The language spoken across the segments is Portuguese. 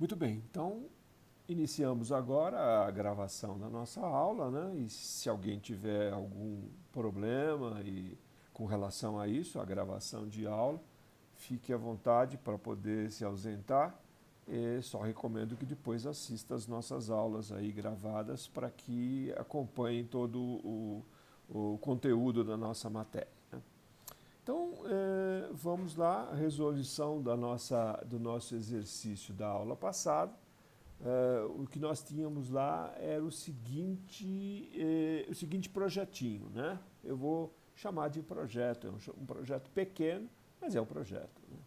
Muito bem, então iniciamos agora a gravação da nossa aula, né? E se alguém tiver algum problema com relação a isso, a gravação de aula, fique à vontade para poder se ausentar. Só recomendo que depois assista as nossas aulas aí gravadas para que acompanhem todo o conteúdo da nossa matéria, né? Então, vamos lá, a resolução do nosso exercício da aula passada. O que nós tínhamos lá era o seguinte projetinho, né? Eu vou chamar de projeto, é um projeto pequeno, mas é um projeto, né?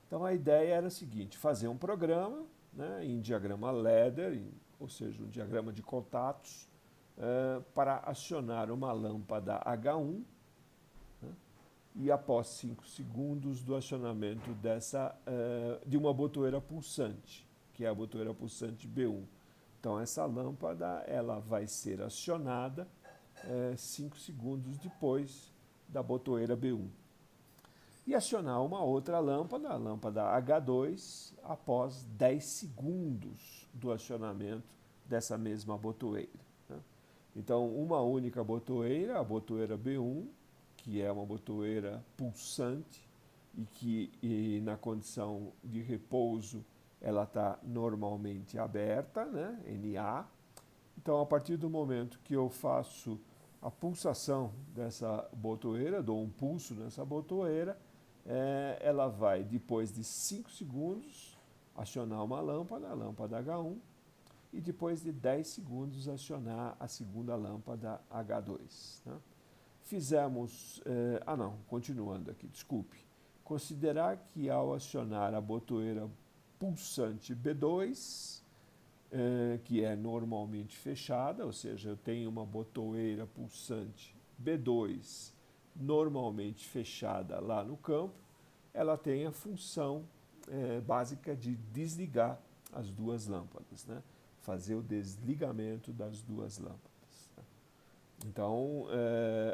Então a ideia era a seguinte, fazer um programa, né, em diagrama ladder, ou seja, um diagrama de contatos, para acionar uma lâmpada H1, né, e após 5 segundos do acionamento de uma botoeira pulsante, que é a botoeira pulsante B1. Então essa lâmpada ela vai ser acionada 5 segundos depois da botoeira B1. E acionar uma outra lâmpada, a lâmpada H2, após 10 segundos do acionamento dessa mesma botoeira, né? Então, uma única botoeira, a botoeira B1, que é uma botoeira pulsante e na condição de repouso ela está normalmente aberta, né? NA. Então, a partir do momento que eu faço a pulsação dessa botoeira, dou um pulso nessa botoeira, ela vai, depois de 5 segundos, acionar uma lâmpada, a lâmpada H1, e depois de 10 segundos acionar a segunda lâmpada H2, né? Fizemos, continuando aqui, desculpe. Considerar que ao acionar a botoeira pulsante B2, que é normalmente fechada, ou seja, eu tenho uma botoeira pulsante B2 normalmente fechada lá no campo, ela tem a função básica de desligar as duas lâmpadas, né? Fazer o desligamento das duas lâmpadas, né? Então,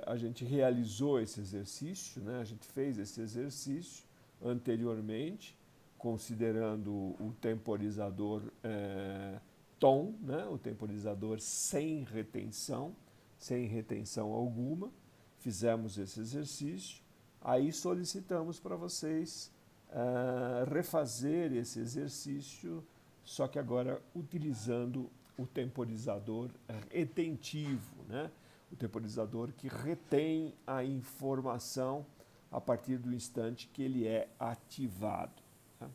a gente realizou esse exercício, né? A gente fez esse exercício anteriormente, considerando o temporizador tom, né? O temporizador sem retenção alguma. Fizemos esse exercício, aí solicitamos para vocês refazer esse exercício, só que agora utilizando o temporizador retentivo, né? O temporizador que retém a informação a partir do instante que ele é ativado, né?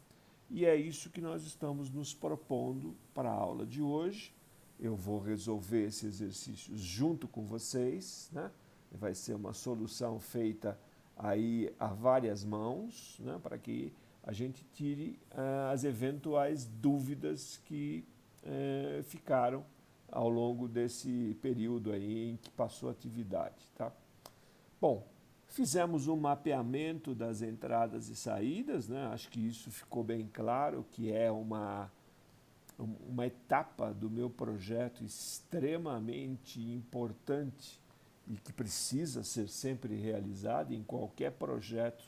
E é isso que nós estamos nos propondo para a aula de hoje. Eu vou resolver esse exercício junto com vocês, né? Vai ser uma solução feita aí a várias mãos, né? Para que a gente tire as eventuais dúvidas que ficaram ao longo desse período aí em que passou a atividade, tá? Bom, fizemos um mapeamento das entradas e saídas, né? Acho que isso ficou bem claro, que é uma etapa do meu projeto extremamente importante e que precisa ser sempre realizada em qualquer projeto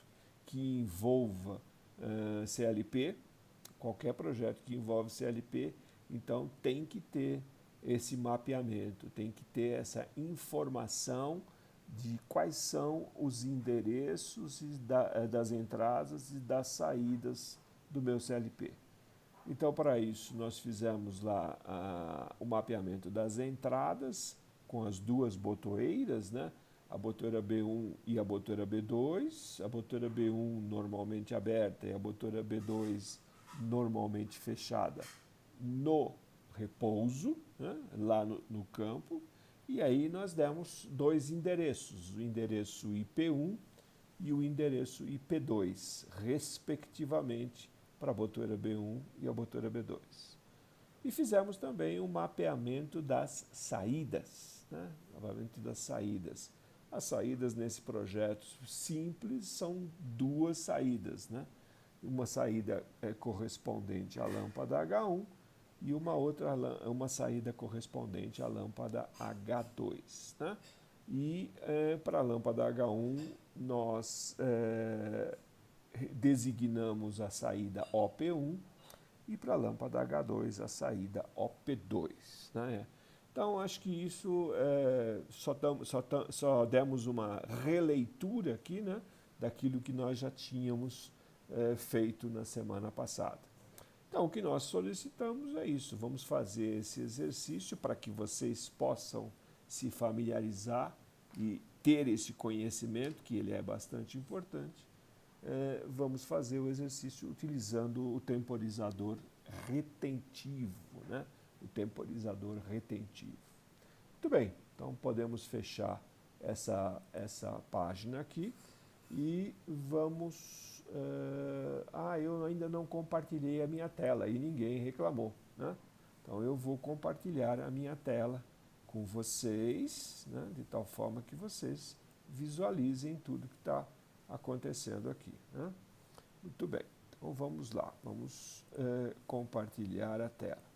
que envolva CLP, qualquer projeto que envolve CLP, então tem que ter esse mapeamento, tem que ter essa informação de quais são os endereços das entradas e das saídas do meu CLP. Então, para isso, nós fizemos lá o mapeamento das entradas com as duas botoeiras, né? A botoeira B1 e a botoeira B2, a botoeira B1 normalmente aberta e a botoeira B2 normalmente fechada no repouso, né? Lá no campo. E aí nós demos dois endereços, o endereço IP1 e o endereço IP2, respectivamente, para a botoeira B1 e a botoeira B2. E fizemos também um mapeamento das saídas, né? Novamente das saídas. As saídas nesse projeto simples são duas saídas, né? Uma saída correspondente à lâmpada H1 e uma saída correspondente à lâmpada H2, né? E para a lâmpada H1 nós designamos a saída OP1 e para a lâmpada H2 a saída OP2. Né? Então, acho que isso só demos uma releitura aqui, né, daquilo que nós já tínhamos feito na semana passada. Então, o que nós solicitamos é isso. Vamos fazer esse exercício para que vocês possam se familiarizar e ter esse conhecimento, que ele é bastante importante. Vamos fazer o exercício utilizando o temporizador retentivo, né? O temporizador retentivo. Muito bem, então podemos fechar essa página aqui e vamos... eu ainda não compartilhei a minha tela e ninguém reclamou, né? Então eu vou compartilhar a minha tela com vocês, né? De tal forma que vocês visualizem tudo que está acontecendo aqui, né? Muito bem, então vamos lá, vamos compartilhar a tela.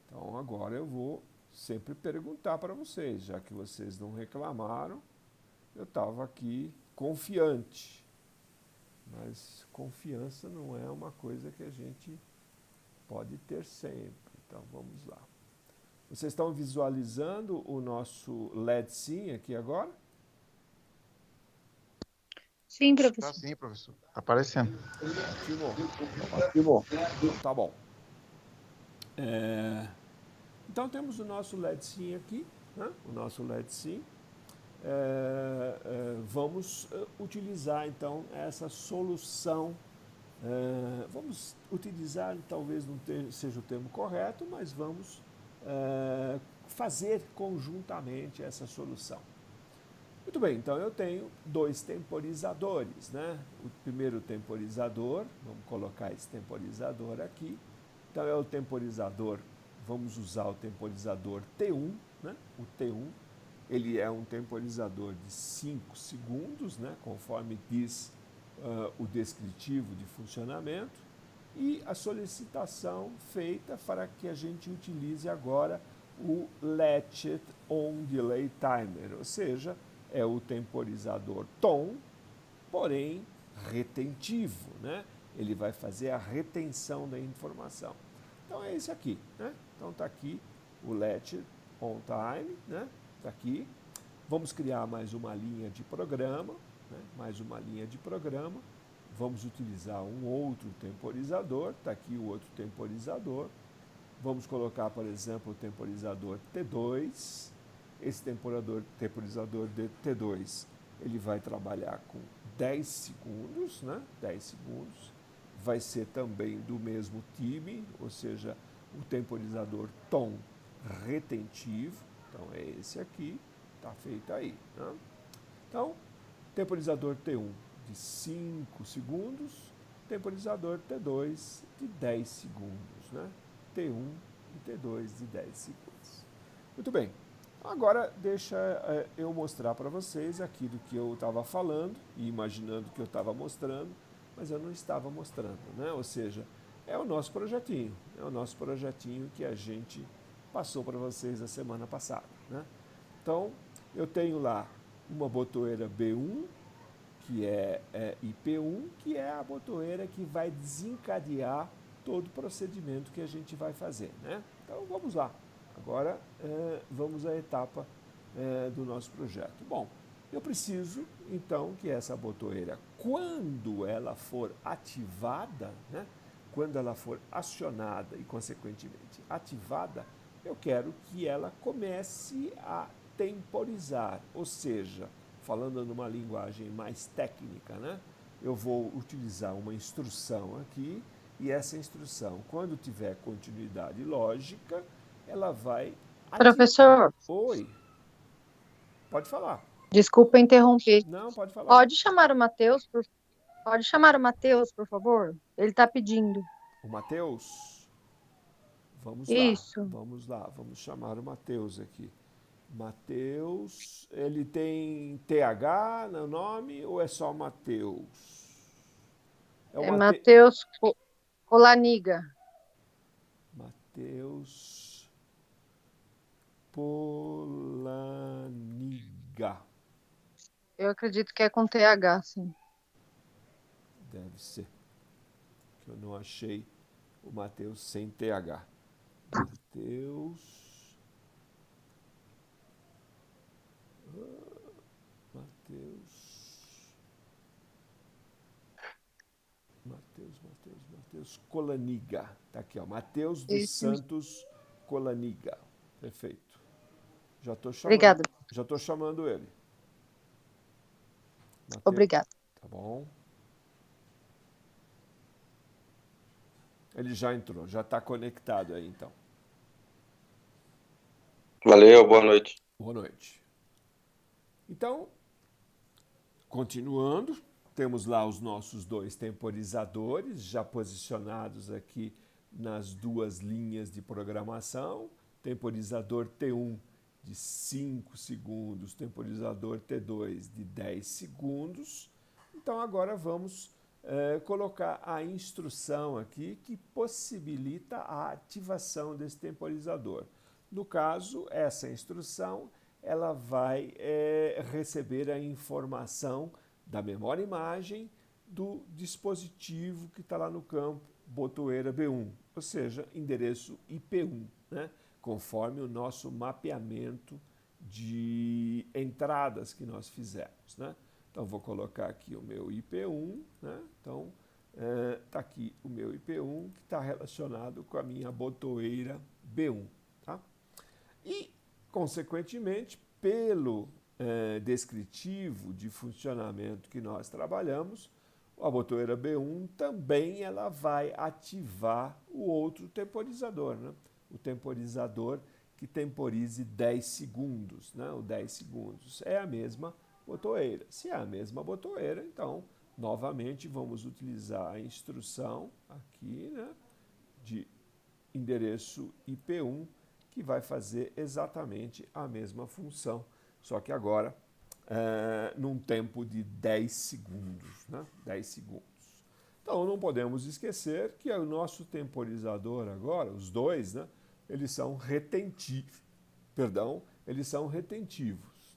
Então agora eu vou sempre perguntar para vocês, já que vocês não reclamaram, eu estava aqui confiante, mas confiança não é uma coisa que a gente pode ter sempre, então vamos lá. Vocês estão visualizando o nosso LED Sim aqui agora? Sim, Tá professor. sim, professor. Tá aparecendo. Ótimo. Então tá bom. Então temos o nosso LED Sim aqui, né? O nosso LED Sim. Vamos utilizar então essa solução. Vamos utilizar, talvez não seja o termo correto, mas vamos fazer conjuntamente essa solução. Muito bem, então eu tenho dois temporizadores, né? O primeiro temporizador, vamos colocar esse temporizador aqui. Então é o temporizador, vamos usar o temporizador T1, né? O T1, ele é um temporizador de 5 segundos, né? Conforme diz o descritivo de funcionamento. E a solicitação feita para que a gente utilize agora o Latched On Delay Timer, ou seja, é o temporizador tom, porém retentivo, né? Ele vai fazer a retenção da informação. Então é esse aqui, né? Então está aqui o Latched On Time, né? Está aqui. Vamos criar mais uma linha de programa, né? Mais uma linha de programa. Vamos utilizar um outro temporizador, está aqui o outro temporizador. Vamos colocar, por exemplo, o temporizador T2. Esse temporizador de T2, ele vai trabalhar com 10 segundos, né? 10 segundos. Vai ser também do mesmo time, ou seja, o temporizador tom retentivo. Então é esse aqui, está feito aí, né? Então, temporizador T1 de 5 segundos, temporizador T2 de 10 segundos, né? T1 e T2 de 10 segundos. Muito bem, agora deixa eu mostrar para vocês aquilo que eu estava falando e imaginando que eu estava mostrando, mas eu não estava mostrando, né? Ou seja, é o nosso projetinho que a gente passou para vocês a semana passada, né? Então, eu tenho lá uma botoeira B1, que é IP1, que é a botoeira que vai desencadear todo o procedimento que a gente vai fazer, né? Então, vamos lá. Agora, vamos à etapa do nosso projeto. Bom, eu preciso, então, que essa botoeira, quando ela for ativada, né? Quando ela for acionada e, consequentemente, ativada, eu quero que ela comece a temporizar, ou seja, falando numa linguagem mais técnica, né? Eu vou utilizar uma instrução aqui e essa instrução, quando tiver continuidade lógica, ela vai ativar. Professor, Oi, pode falar. desculpa interromper. Não, pode falar. Pode chamar o Matheus, pode chamar o Matheus, por favor? Ele está pedindo. O Matheus, vamos lá, Isso. vamos lá, vamos chamar o Matheus aqui. Matheus, ele tem TH no nome ou é só Matheus? É o É Matheus Colaniga. Matheus Polaniga. Eu acredito que é com TH, sim. Deve ser, que eu não achei o Mateus sem TH. Mateus. Mateus Colaniga. Tá aqui, ó. Mateus dos Isso. Santos Colaniga. Perfeito. Obrigada. Já tô chamando ele. Mateus, Obrigada. tá bom. Ele já entrou, já está conectado aí, então. Valeu, boa noite. Boa noite. Então, continuando, temos lá os nossos dois temporizadores já posicionados aqui nas duas linhas de programação. Temporizador T1 de 5 segundos, temporizador T2 de 10 segundos. Então, agora vamos colocar a instrução aqui que possibilita a ativação desse temporizador. No caso, essa instrução ela vai receber a informação da memória imagem do dispositivo que está lá no campo botoeira B1, ou seja, endereço IP1, né? Conforme o nosso mapeamento de entradas que nós fizemos, né? Então, vou colocar aqui o meu IP1, né? Então, está aqui o meu IP1 que está relacionado com a minha botoeira B1, tá? E, consequentemente, pelo descritivo de funcionamento que nós trabalhamos, a botoeira B1 também ela vai ativar o outro temporizador, né? O temporizador que temporize 10 segundos, né? O 10 segundos é a mesma botoeira. Se é a mesma botoeira, então, novamente, vamos utilizar a instrução aqui, né? De endereço IP1, que vai fazer exatamente a mesma função, só que agora num tempo de 10 segundos, né? 10 segundos. Então não podemos esquecer que o nosso temporizador agora, os dois, né? Eles são retentivos,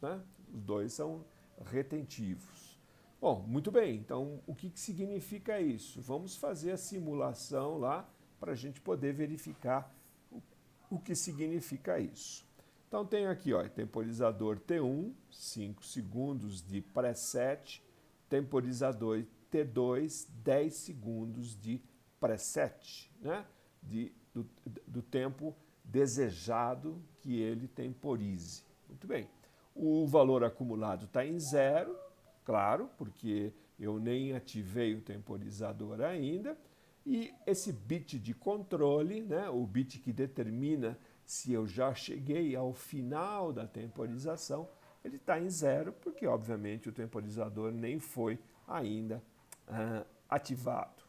né? Os dois são retentivos. Bom, muito bem, então o que significa isso? Vamos fazer a simulação lá para a gente poder verificar o que significa isso. Então tem aqui, ó, temporizador T1, 5 segundos de preset, temporizador T2, 10 segundos de preset, né? Do tempo desejado que ele temporize. Muito bem. O valor acumulado está em 0, claro, porque eu nem ativei o temporizador ainda. E esse bit de controle, né, o bit que determina se eu já cheguei ao final da temporização, ele está em 0, porque obviamente o temporizador nem foi ainda ativado.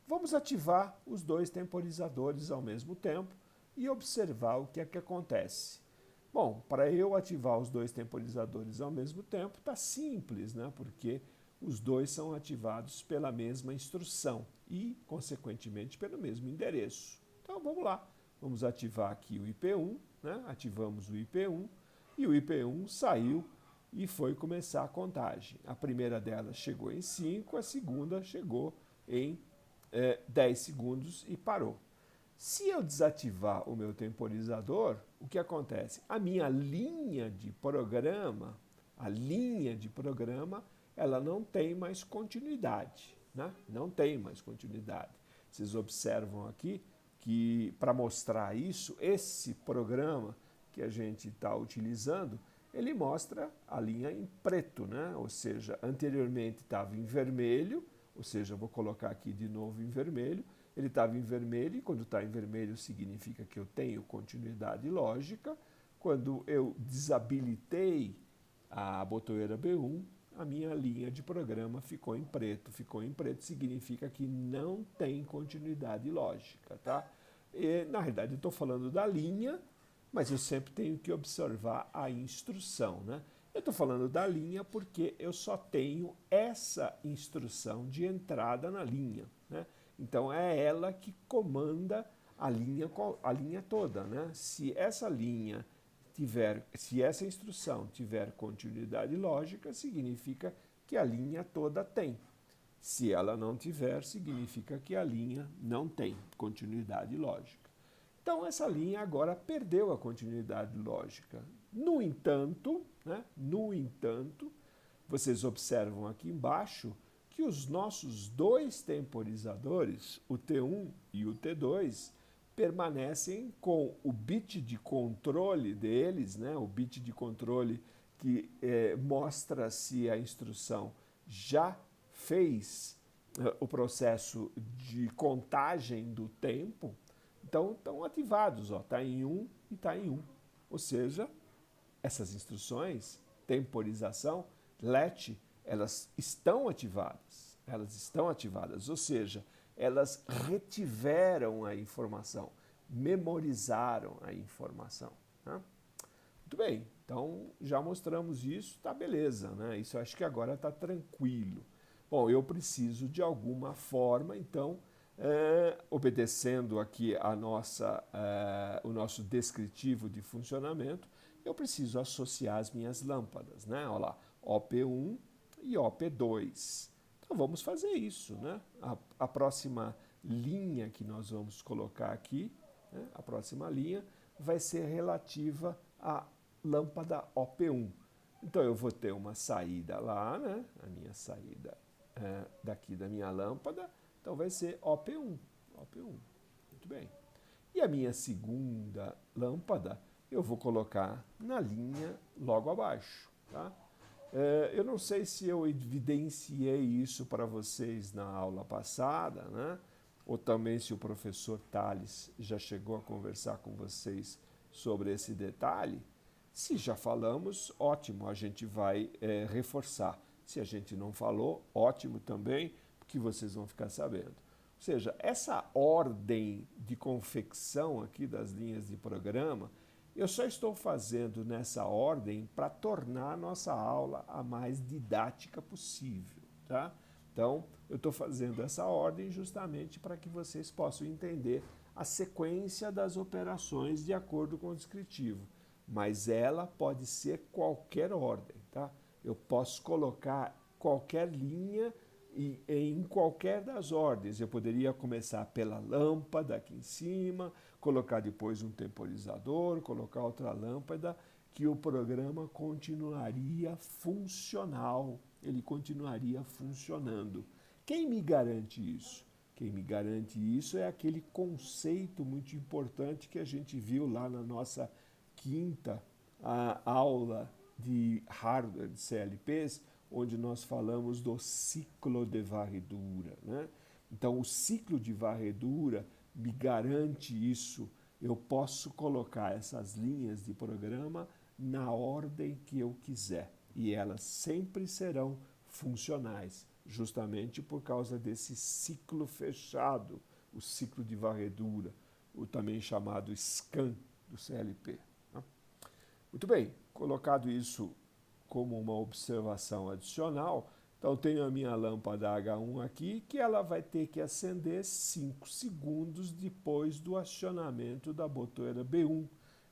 Vamos ativar os dois temporizadores ao mesmo tempo e observar o que é que acontece. Bom, para eu ativar os dois temporizadores ao mesmo tempo, está simples, né? Porque os dois são ativados pela mesma instrução e, consequentemente, pelo mesmo endereço. Então, vamos lá. Vamos ativar aqui o IP1, né? Ativamos o IP1 e o IP1 saiu e foi começar a contagem. A primeira delas chegou em 5, a segunda chegou em 10 segundos e parou. Se eu desativar o meu temporizador, o que acontece? A minha linha de programa, ela não tem mais continuidade, né? Não tem mais continuidade. Vocês observam aqui que, para mostrar isso, esse programa que a gente está utilizando, ele mostra a linha em preto, né? Ou seja, anteriormente estava em vermelho, ou seja, vou colocar aqui de novo em vermelho, ele estava em vermelho, e quando está em vermelho significa que eu tenho continuidade lógica. Quando eu desabilitei a botoeira B1, a minha linha de programa ficou em preto. Ficou em preto significa que não tem continuidade lógica, tá? E, na realidade, eu estou falando da linha, mas eu sempre tenho que observar a instrução, né? Eu estou falando da linha porque eu só tenho essa instrução de entrada na linha, né? Então é ela que comanda a linha toda, né? Se essa instrução tiver continuidade lógica, significa que a linha toda tem. Se ela não tiver, significa que a linha não tem continuidade lógica. Então, essa linha agora perdeu a continuidade lógica. No entanto, vocês observam aqui embaixo que os nossos dois temporizadores, o T1 e o T2, permanecem com o bit de controle deles, o bit de controle que mostra se a instrução já fez o processo de contagem do tempo. Então, estão ativados, está em 1 e está em 1. Ou seja, essas instruções, temporização, let, elas estão ativadas. Ou seja, elas retiveram a informação, memorizaram a informação. Né? Muito bem, então já mostramos isso, tá beleza, né? Isso eu acho que agora está tranquilo. Bom, eu preciso de alguma forma, então, obedecendo aqui o nosso descritivo de funcionamento, eu preciso associar as minhas lâmpadas, né? Olha lá, OP1 e OP2. Então vamos fazer isso, né? A próxima linha que nós vamos colocar aqui, né? A próxima linha vai ser relativa à lâmpada OP1. Então eu vou ter uma saída lá, né? A minha saída daqui da minha lâmpada, então vai ser OP1. Muito bem. E a minha segunda lâmpada eu vou colocar na linha logo abaixo, tá? Eu não sei se eu evidenciei isso para vocês na aula passada, né? Ou também se o professor Tales já chegou a conversar com vocês sobre esse detalhe. Se já falamos, ótimo, a gente vai reforçar. Se a gente não falou, ótimo também, porque vocês vão ficar sabendo. Ou seja, essa ordem de confecção aqui das linhas de programa, eu só estou fazendo nessa ordem para tornar a nossa aula a mais didática possível, tá? Então, eu estou fazendo essa ordem justamente para que vocês possam entender a sequência das operações de acordo com o descritivo. Mas ela pode ser qualquer ordem, tá? Eu posso colocar qualquer linha em qualquer das ordens. Eu poderia começar pela lâmpada aqui em cima, colocar depois um temporizador, colocar outra lâmpada, que o programa continuaria funcional, ele continuaria funcionando. Quem me garante isso? Quem me garante isso é aquele conceito muito importante que a gente viu lá na nossa quinta aula de hardware de CLPs, onde nós falamos do ciclo de varredura, né? Então, o ciclo de varredura me garante isso. Eu posso colocar essas linhas de programa na ordem que eu quiser e elas sempre serão funcionais, justamente por causa desse ciclo fechado, o ciclo de varredura, o também chamado scan do CLP. Né? Muito bem, colocado isso como uma observação adicional, então tenho a minha lâmpada H1 aqui, que ela vai ter que acender 5 segundos depois do acionamento da botoeira B1.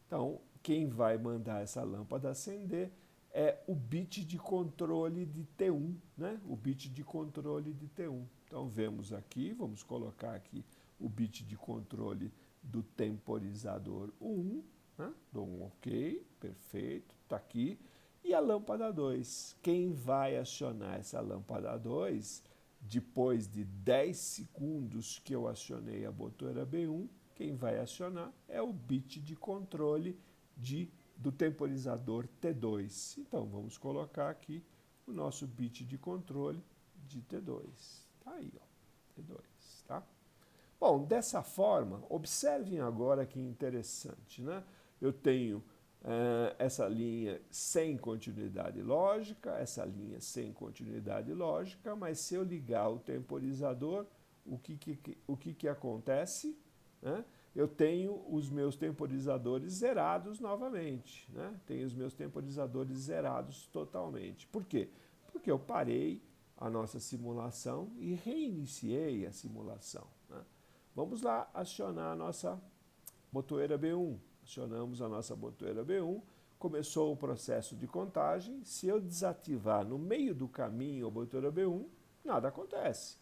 Então, quem vai mandar essa lâmpada acender é o bit de controle de T1, né? O bit de controle de T1. Então, vemos aqui, vamos colocar aqui o bit de controle do temporizador 1, né? Dou um OK, perfeito, está aqui. E a lâmpada 2, quem vai acionar essa lâmpada 2, depois de 10 segundos que eu acionei a botoeira B1, quem vai acionar é o bit de controle do temporizador T2. Então, vamos colocar aqui o nosso bit de controle de T2. Tá aí, ó, T2, tá? Bom, dessa forma, observem agora que interessante, né? Eu tenho essa linha sem continuidade lógica, essa linha sem continuidade lógica, mas se eu ligar o temporizador, o que acontece? Né? Eu tenho os meus temporizadores zerados novamente, né? Tenho os meus temporizadores zerados totalmente. Por quê? Porque eu parei a nossa simulação e reiniciei a simulação. Né? Vamos lá acionar a nossa botoeira B1. Acionamos a nossa botoeira B1, começou o processo de contagem. Se eu desativar no meio do caminho a botoeira B1, Nada acontece.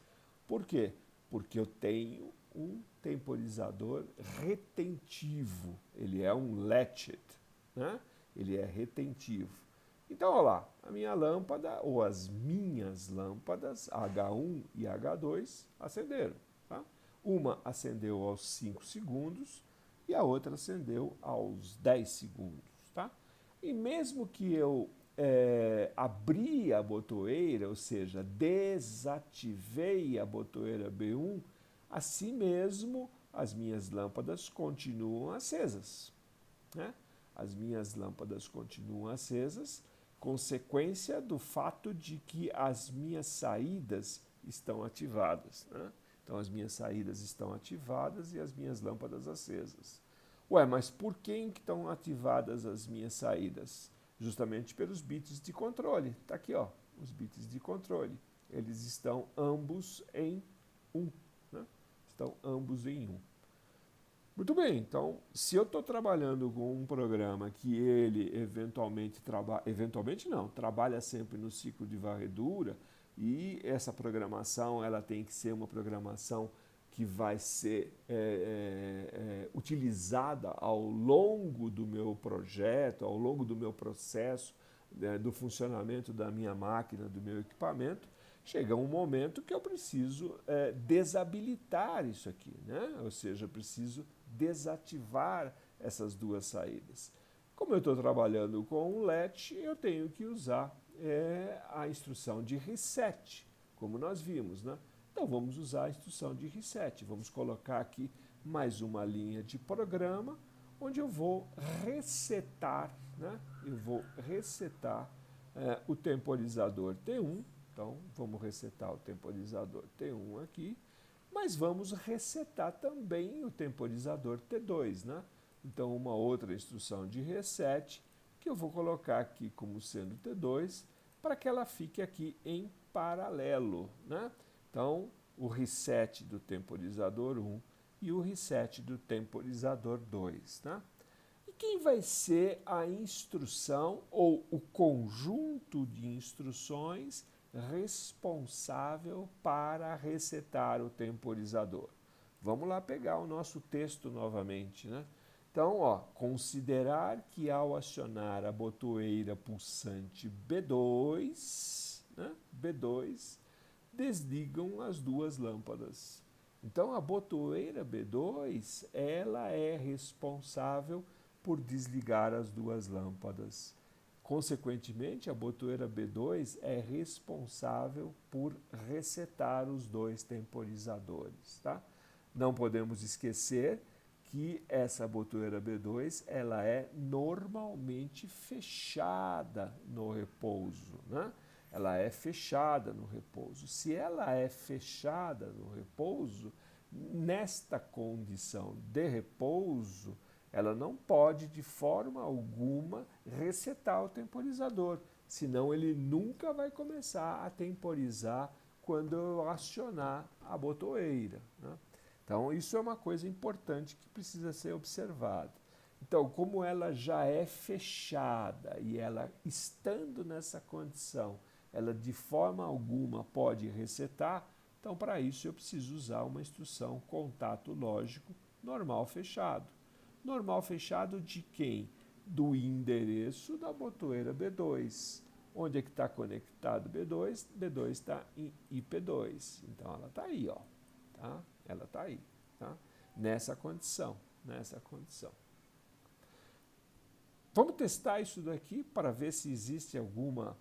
Por quê? Porque eu tenho um temporizador retentivo. Ele é um latched, né? Ele é retentivo. Então, olha lá, a minha lâmpada, ou as minhas lâmpadas, H1 e H2, acenderam. Tá? Uma acendeu aos 5 segundos e a outra acendeu aos 10 segundos. Tá? E mesmo que eu abri a botoeira, ou seja, desativei a botoeira B1, assim mesmo as minhas lâmpadas continuam acesas. Né? As minhas lâmpadas continuam acesas, consequência do fato de que as minhas saídas estão ativadas. Né? Então, as minhas saídas estão ativadas e as minhas lâmpadas acesas. Ué, mas por que estão ativadas as minhas saídas? Justamente pelos bits de controle. Está aqui, ó, os bits de controle. Eles estão ambos em 1. Né? Estão ambos em 1. Muito bem, então, se eu estou trabalhando com um programa que ele eventualmente não, trabalha sempre no ciclo de varredura, e essa programação ela tem que ser uma programação que vai ser utilizada ao longo do meu projeto, ao longo do meu processo, do funcionamento da minha máquina, do meu equipamento, chega um momento que eu preciso desabilitar isso aqui, né? Ou seja, eu preciso desativar essas duas saídas. Como eu estou trabalhando com um latch, eu tenho que usar a instrução de reset, como nós vimos, né? Então vamos usar a instrução de reset. Vamos colocar aqui mais uma linha de programa, onde eu vou resetar, né? Eu vou resetar o temporizador T1. Então vamos resetar o temporizador T1 aqui. Mas vamos resetar também o temporizador T2, né? Então, uma outra instrução de reset, que eu vou colocar aqui como sendo T2, para que ela fique aqui em paralelo, né? Então, o reset do temporizador 1 e o reset do temporizador 2, né? E quem vai ser a instrução ou o conjunto de instruções responsável para resetar o temporizador? Vamos lá pegar o nosso texto novamente, né? Então, ó, considerar que ao acionar a botoeira pulsante B2, né, B2, desligam as duas lâmpadas. Então, a botoeira B2, ela é responsável por desligar as duas lâmpadas. Consequentemente, a botoeira B2 é responsável por resetar os dois temporizadores. Tá? Não podemos esquecer que essa botoeira B2 ela é normalmente fechada no repouso. Né? Ela é fechada no repouso. Se ela é fechada no repouso, nesta condição de repouso, ela não pode de forma alguma resetar o temporizador, senão ele nunca vai começar a temporizar quando eu acionar a botoeira. Né? Então isso é uma coisa importante que precisa ser observada. Então, como ela já é fechada e ela estando nessa condição, ela de forma alguma pode resetar, então para isso eu preciso usar uma instrução contato lógico normal fechado. Normal fechado de quem? Do endereço da botoeira B2. Onde é que está conectado B2? B2 está em IP2. Então ela está aí, ó. Tá? Ela está aí. Tá? Nessa condição. Nessa condição. Vamos testar isso daqui para ver se existe alguma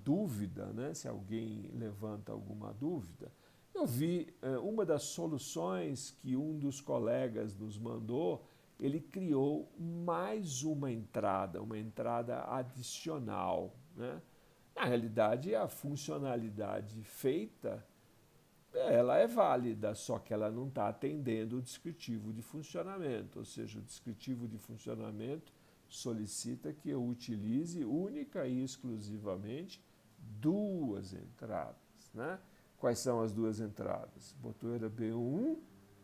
dúvida, né? Se alguém levanta alguma dúvida. Eu vi uma das soluções que um dos colegas nos mandou, ele criou mais uma entrada adicional. Né? Na realidade, a funcionalidade feita, ela é válida, só que ela não está atendendo o descritivo de funcionamento, ou seja, o descritivo de funcionamento solicita que eu utilize única e exclusivamente duas entradas. Né? Quais são as duas entradas? Botoeira B1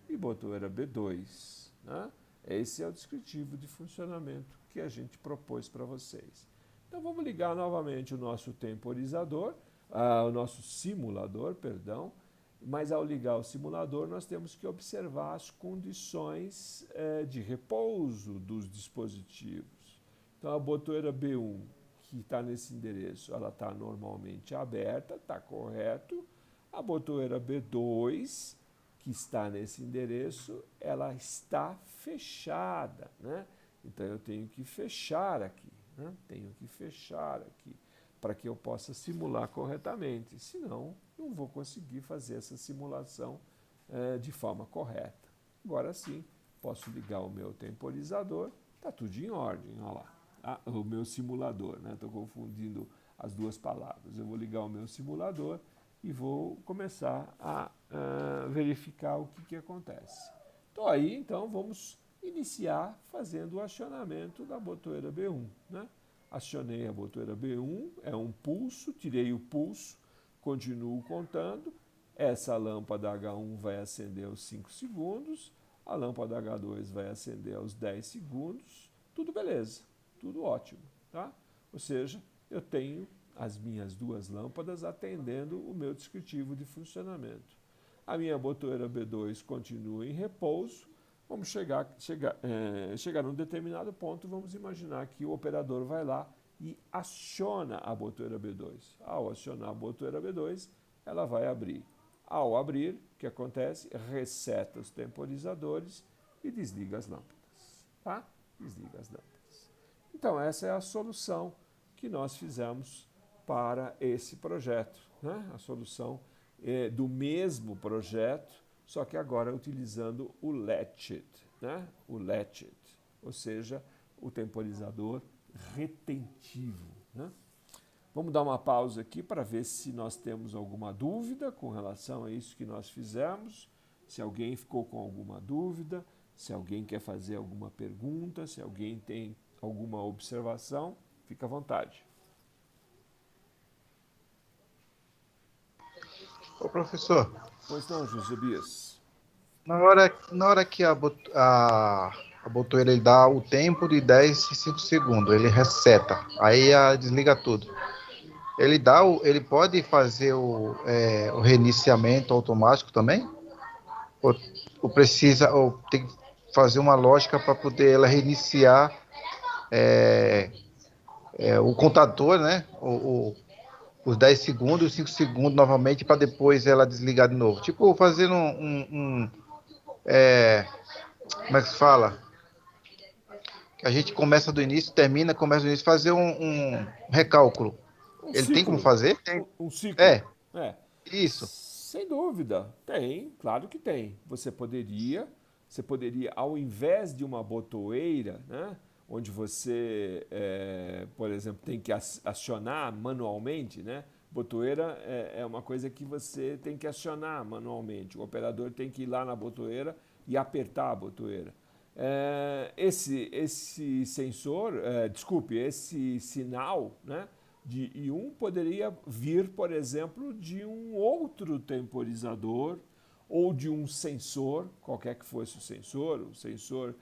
e botoeira B2. Né? Esse é o descritivo de funcionamento que a gente propôs para vocês. Então vamos ligar novamente o nosso temporizador. o nosso simulador, perdão, mas ao ligar o simulador nós temos que observar as condições de repouso dos dispositivos. Então a botoeira B1, que está nesse endereço, ela está normalmente aberta, está correto. A botoeira B2, que está nesse endereço, ela está fechada, né? Então eu tenho que fechar aqui, né? Tenho que fechar aqui para que eu possa simular corretamente, senão não vou conseguir fazer essa simulação de forma correta. Agora sim, posso ligar o meu temporizador, está tudo em ordem, olha lá. O meu simulador, né? Estou confundindo as duas palavras. Eu vou ligar o meu simulador e vou começar a verificar o que acontece. Então aí, então, vamos iniciar fazendo o acionamento da botoeira B1, né? Acionei a botoeira B1, é um pulso, tirei o pulso, continuo contando. Essa lâmpada H1 vai acender aos 5 segundos, a lâmpada H2 vai acender aos 10 segundos, tudo beleza, tudo ótimo, tá? Ou seja, eu tenho as minhas duas lâmpadas atendendo o meu descritivo de funcionamento. A minha botoeira B2 continua em repouso. Vamos chegar num determinado ponto, vamos imaginar que o operador vai lá e aciona a botoeira B2. Ao acionar a botoeira B2, ela vai abrir. Ao abrir, o que acontece? Reseta os temporizadores e desliga as lâmpadas. Tá? Desliga as lâmpadas. Então, essa é a solução que nós fizemos para esse projeto, né? A solução do mesmo projeto, só que agora utilizando o latchet, né? O latchet, ou seja, o temporizador retentivo, né? Vamos dar uma pausa aqui para ver se nós temos alguma dúvida com relação a isso que nós fizemos, se alguém ficou com alguma dúvida, se alguém quer fazer alguma pergunta, se alguém tem alguma observação, fica à vontade. Ô, professor, Pois não, Josebias. na hora que a botoeira ele dá o tempo de 10 e 5 segundos, ele reseta, aí desliga tudo. Ele pode fazer o reiniciamento automático também? Ou, ou tem que fazer uma lógica para poder ela reiniciar o contador, né? Os 10 segundos, os 5 segundos novamente, para depois ela desligar de novo. Tipo, fazendo como é que se fala? Que a gente começa do início, termina, começa do início, fazer um recálculo. Um Ele tem como ciclo. fazer? Tem. Um ciclo. É, É. isso. Sem dúvida. Tem, claro que tem. Você poderia, ao invés de uma botoeira, né, onde você, por exemplo, tem que acionar manualmente, né? Botoeira é uma coisa que você tem que acionar manualmente. O operador tem que ir lá na botoeira e apertar a botoeira. Esse sensor, esse sinal, né, de I1 poderia vir, por exemplo, de um outro temporizador ou de um sensor, qualquer que fosse o sensor, um sensor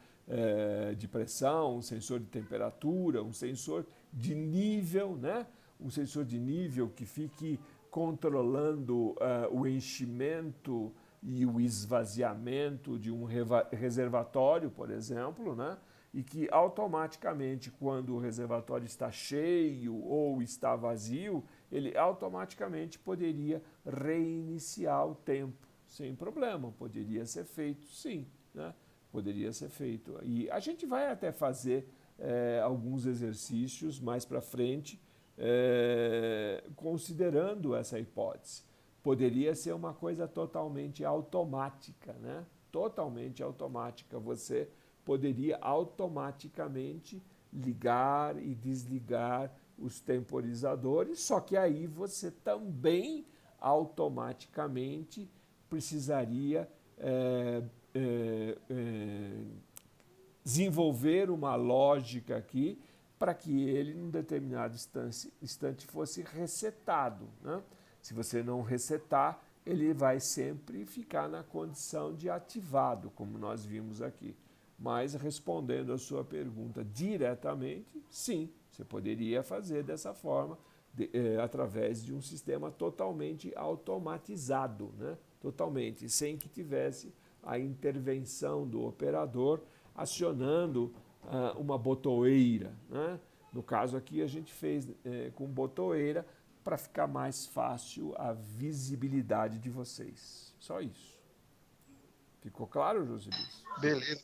de pressão, um sensor de temperatura, um sensor de nível, né? Um sensor de nível que fique controlando o enchimento e o esvaziamento de um reservatório, por exemplo, né? E que automaticamente, quando o reservatório está cheio ou está vazio, ele automaticamente poderia reiniciar o tempo, sem problema. Poderia ser feito, sim, né? Poderia ser feito. E a gente vai até fazer alguns exercícios mais para frente, considerando essa hipótese. Poderia ser uma coisa totalmente automática, né? Totalmente automática. Você poderia automaticamente ligar e desligar os temporizadores, só que aí você também automaticamente precisaria desenvolver uma lógica aqui para que ele, em determinado instante, fosse resetado, né? Se você não resetar, ele vai sempre ficar na condição de ativado, como nós vimos aqui. Mas, respondendo a sua pergunta diretamente, sim, você poderia fazer dessa forma, através de um sistema totalmente automatizado, né? Totalmente, sem que tivesse a intervenção do operador acionando uma botoeira, né? No caso aqui a gente fez com botoeira para ficar mais fácil a visibilidade de vocês. Só isso. Ficou claro, Josilis? Beleza,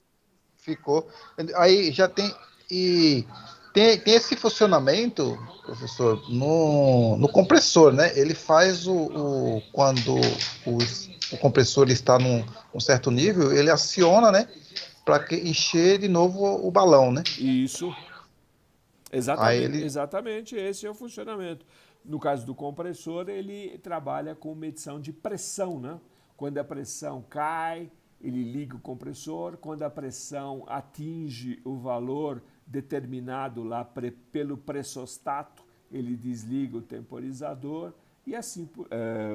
ficou. Aí já tem. E tem esse funcionamento, professor, no compressor, né? Ele faz quando o compressor está num certo nível, ele aciona, né? Para encher de novo o balão, né? Isso. Aí Exatamente, ele. exatamente esse é o funcionamento. No caso do compressor, ele trabalha com medição de pressão, né? Quando a pressão cai, ele liga o compressor. Quando a pressão atinge o valor determinado lá pelo pressostato, ele desliga o temporizador e assim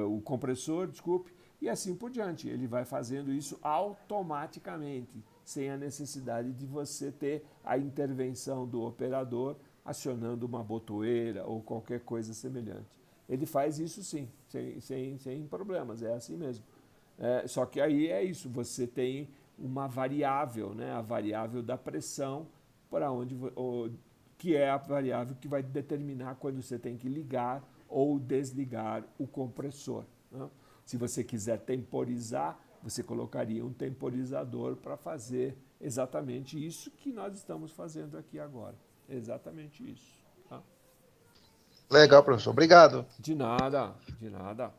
o compressor, desculpe, e assim por diante. Ele vai fazendo isso automaticamente, sem a necessidade de você ter a intervenção do operador acionando uma botoeira ou qualquer coisa semelhante. Ele faz isso sim, sem problemas, é assim mesmo. Só que aí é isso, você tem uma variável, né, a variável da pressão, para onde que é a variável que vai determinar quando você tem que ligar ou desligar o compressor, né? Se você quiser temporizar, você colocaria um temporizador para fazer exatamente isso que nós estamos fazendo aqui agora. Exatamente isso. Tá? Legal, professor. Obrigado. De nada, de nada.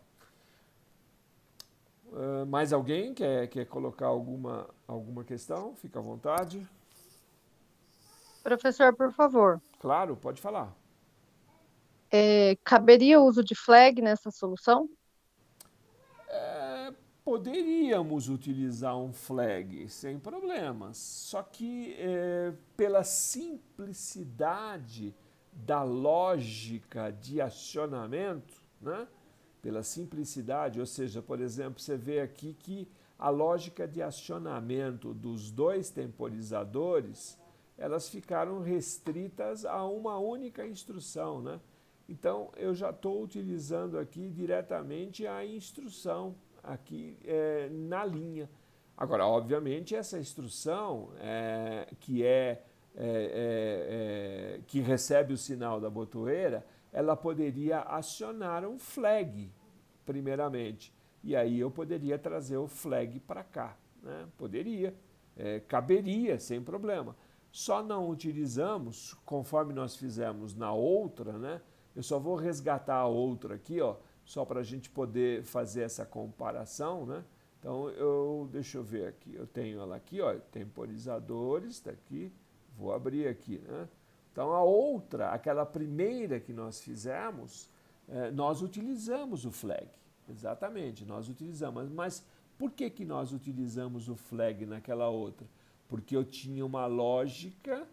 Mais alguém quer colocar alguma questão? Fica à vontade. Professor, por favor, Claro, pode falar. caberia o uso de flag nessa solução? Poderíamos utilizar um flag sem problemas, só que pela simplicidade da lógica de acionamento, né? Pela simplicidade, ou seja, por exemplo, você vê aqui que a lógica de acionamento dos dois temporizadores, elas ficaram restritas a uma única instrução, né? Então, eu já estou utilizando aqui diretamente a instrução aqui na linha. Agora, obviamente, essa instrução que recebe o sinal da botoeira, ela poderia acionar um flag, primeiramente. E aí eu poderia trazer o flag para cá, né? Poderia, caberia, sem problema. Só não utilizamos, conforme nós fizemos na outra, né? Eu só vou resgatar a outra aqui, ó, só para a gente poder fazer essa comparação, né? Então, deixa eu ver aqui, eu tenho ela aqui, ó, temporizadores, está aqui, vou abrir aqui, né? Então, a outra, aquela primeira que nós fizemos, nós utilizamos o flag, exatamente, nós utilizamos, mas por que nós utilizamos o flag naquela outra? Porque eu tinha uma lógica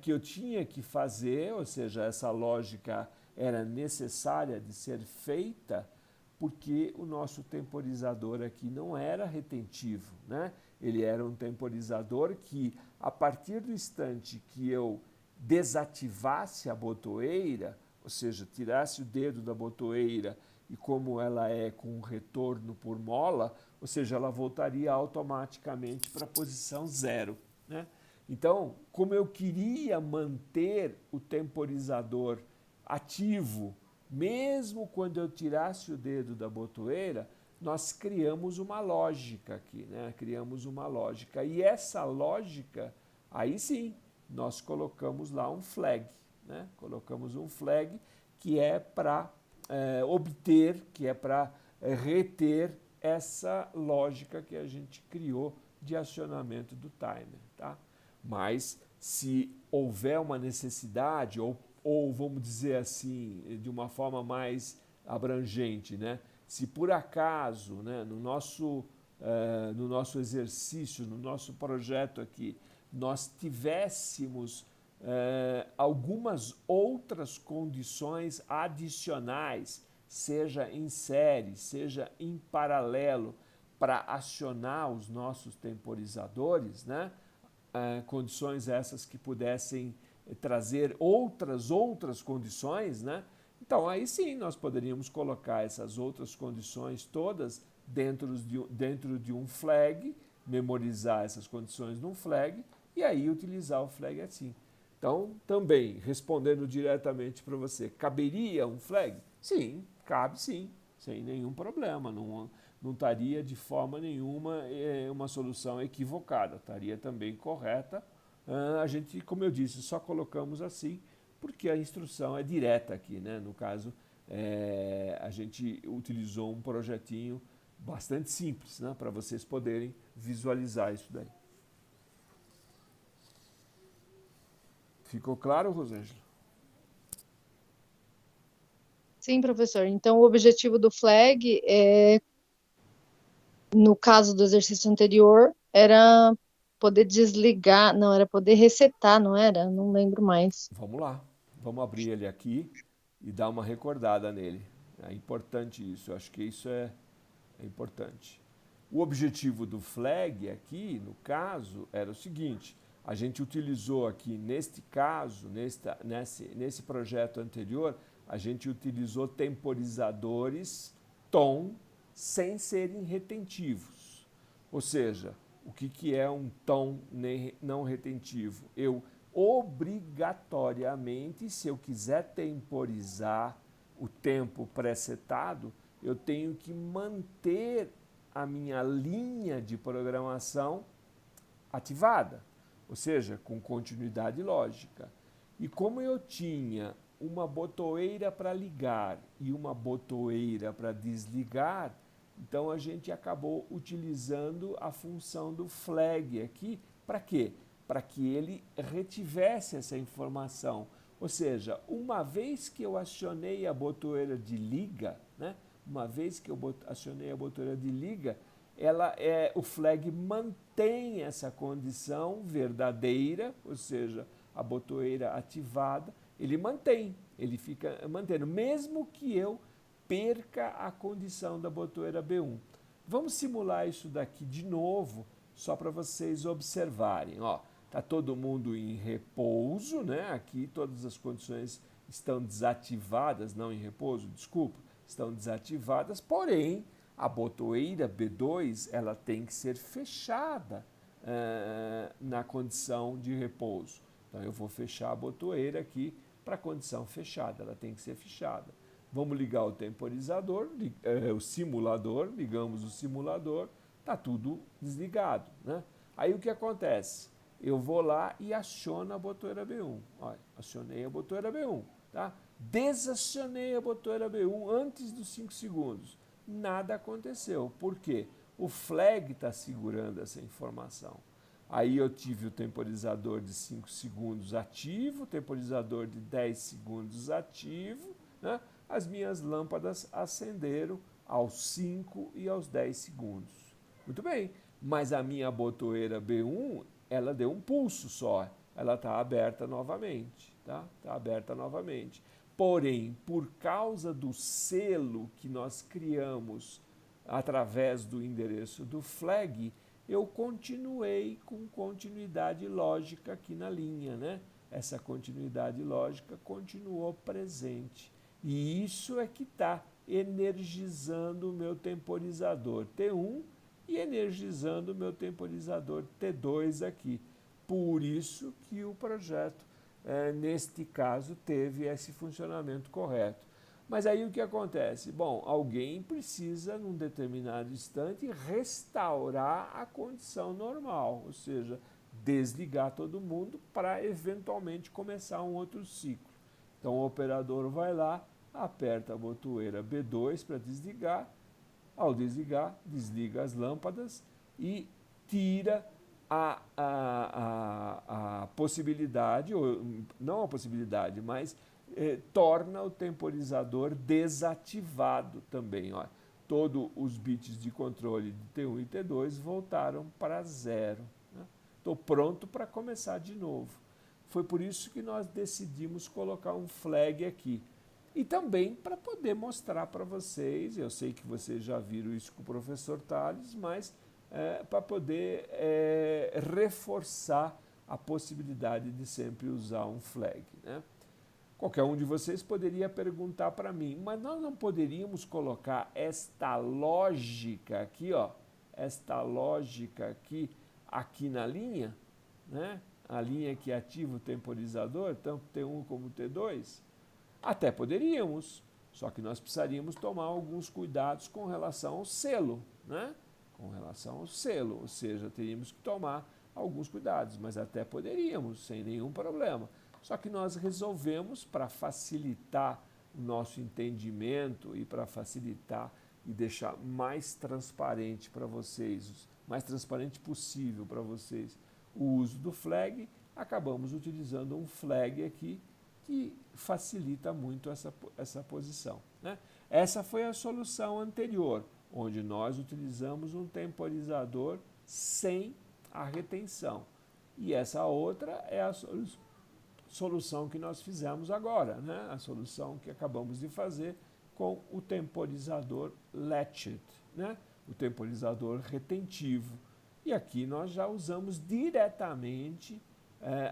que eu tinha que fazer, ou seja, essa lógica era necessária de ser feita porque o nosso temporizador aqui não era retentivo, né? Ele era um temporizador que, a partir do instante que eu desativasse a botoeira, ou seja, tirasse o dedo da botoeira e como ela é com retorno por mola, ou seja, ela voltaria automaticamente para a posição 0, né? Então, como eu queria manter o temporizador ativo, mesmo quando eu tirasse o dedo da botoeira, nós criamos uma lógica aqui, né? Criamos uma lógica. E essa lógica, aí sim, nós colocamos lá um flag, né? Colocamos um flag que é para obter, que é para reter essa lógica que a gente criou de acionamento do timer, tá? Mas se houver uma necessidade, ou vamos dizer assim, de uma forma mais abrangente, né? Se por acaso, né, no nosso exercício, no nosso projeto aqui, nós tivéssemos algumas outras condições adicionais, seja em série, seja em paralelo, para acionar os nossos temporizadores, né? Condições essas que pudessem trazer outras condições, né? Então, aí sim, nós poderíamos colocar essas outras condições todas dentro de um flag, memorizar essas condições num flag e aí utilizar o flag assim. Então, também, respondendo diretamente para você, caberia um flag? Sim, cabe sim, sem nenhum problema. Não estaria de forma nenhuma uma solução equivocada, estaria também correta. A gente, como eu disse, só colocamos assim porque a instrução é direta aqui, né? No caso, a gente utilizou um projetinho bastante simples, né? Para vocês poderem visualizar isso daí. Ficou claro, Rosângela? Sim, professor. Então, o objetivo do flag, no caso do exercício anterior, era poder desligar, não, era poder resetar, não era? Não lembro mais. Vamos lá. Vamos abrir ele aqui e dar uma recordada nele. É importante isso. Eu acho que isso é importante. O objetivo do flag aqui, no caso, era o seguinte: a gente utilizou aqui, neste caso, nesse projeto anterior, a gente utilizou temporizadores tom sem serem retentivos. Ou seja, o que é um tom não retentivo? Eu obrigatoriamente, se eu quiser temporizar o tempo pré-setado, eu tenho que manter a minha linha de programação ativada, ou seja, com continuidade lógica. E como eu tinha uma botoeira para ligar e uma botoeira para desligar, então a gente acabou utilizando a função do flag aqui. Para quê? Para que ele retivesse essa informação. Ou seja, uma vez que eu acionei a botoeira de liga, né? Uma vez que eu acionei a botoeira de liga, o flag mantém essa condição verdadeira, ou seja, a botoeira ativada, ele fica mantendo, mesmo que eu perca a condição da botoeira B1. Vamos simular isso daqui de novo, só para vocês observarem. Ó, tá todo mundo em repouso, né? Aqui todas as condições estão desativadas, não em repouso, desculpa, estão desativadas, porém a botoeira B2 ela tem que ser fechada na condição de repouso. Então eu vou fechar a botoeira aqui para a condição fechada, ela tem que ser fechada. Vamos ligar o temporizador, o simulador, ligamos o simulador, está tudo desligado, né? Aí o que acontece? Eu vou lá e aciono a botoeira B1. Olha, acionei a botoeira B1, tá? Desacionei a botoeira B1 antes dos 5 segundos. Nada aconteceu. Por quê? O flag está segurando essa informação. Aí eu tive o temporizador de 5 segundos ativo, o temporizador de 10 segundos ativo, né? As minhas lâmpadas acenderam aos 5 e aos 10 segundos. Muito bem, mas a minha botoeira B1, ela deu um pulso só, ela está aberta novamente, tá? Está aberta novamente. Porém, por causa do selo que nós criamos através do endereço do flag, eu continuei com continuidade lógica aqui na linha, né? Essa continuidade lógica continuou presente. E isso é que está energizando o meu temporizador T1 e energizando o meu temporizador T2 aqui. Por isso que o projeto, neste caso, teve esse funcionamento correto. Mas aí o que acontece? Bom, alguém precisa, num determinado instante, restaurar a condição normal, ou seja, desligar todo mundo para eventualmente começar um outro ciclo. Então o operador vai lá, aperta a botoeira B2 para desligar. Ao desligar, desliga as lâmpadas e tira a possibilidade, ou não a possibilidade, mas torna o temporizador desativado também. Ó. Todos os bits de controle de T1 e T2 voltaram para zero. Estou pronto para começar de novo. Foi por isso que nós decidimos colocar um flag aqui. E também para poder mostrar para vocês, eu sei que vocês já viram isso com o professor Tales, mas para poder reforçar a possibilidade de sempre usar um flag, né? Qualquer um de vocês poderia perguntar para mim, mas nós não poderíamos colocar esta lógica aqui, ó, esta lógica aqui na linha, né? A linha que ativa o temporizador, tanto T1 como T2? Até poderíamos, só que nós precisaríamos tomar alguns cuidados com relação ao selo, né? Com relação ao selo, ou seja, teríamos que tomar alguns cuidados, mas até poderíamos, sem nenhum problema. Só que nós resolvemos, para facilitar o nosso entendimento e para facilitar e deixar mais transparente para vocês, mais transparente possível para vocês, o uso do flag, acabamos utilizando um flag aqui que facilita muito essa posição, né? Essa foi a solução anterior, onde nós utilizamos um temporizador sem a retenção. E essa outra é a solução que nós fizemos agora, né? A solução que acabamos de fazer com o temporizador latched, né? O temporizador retentivo. E aqui nós já usamos diretamente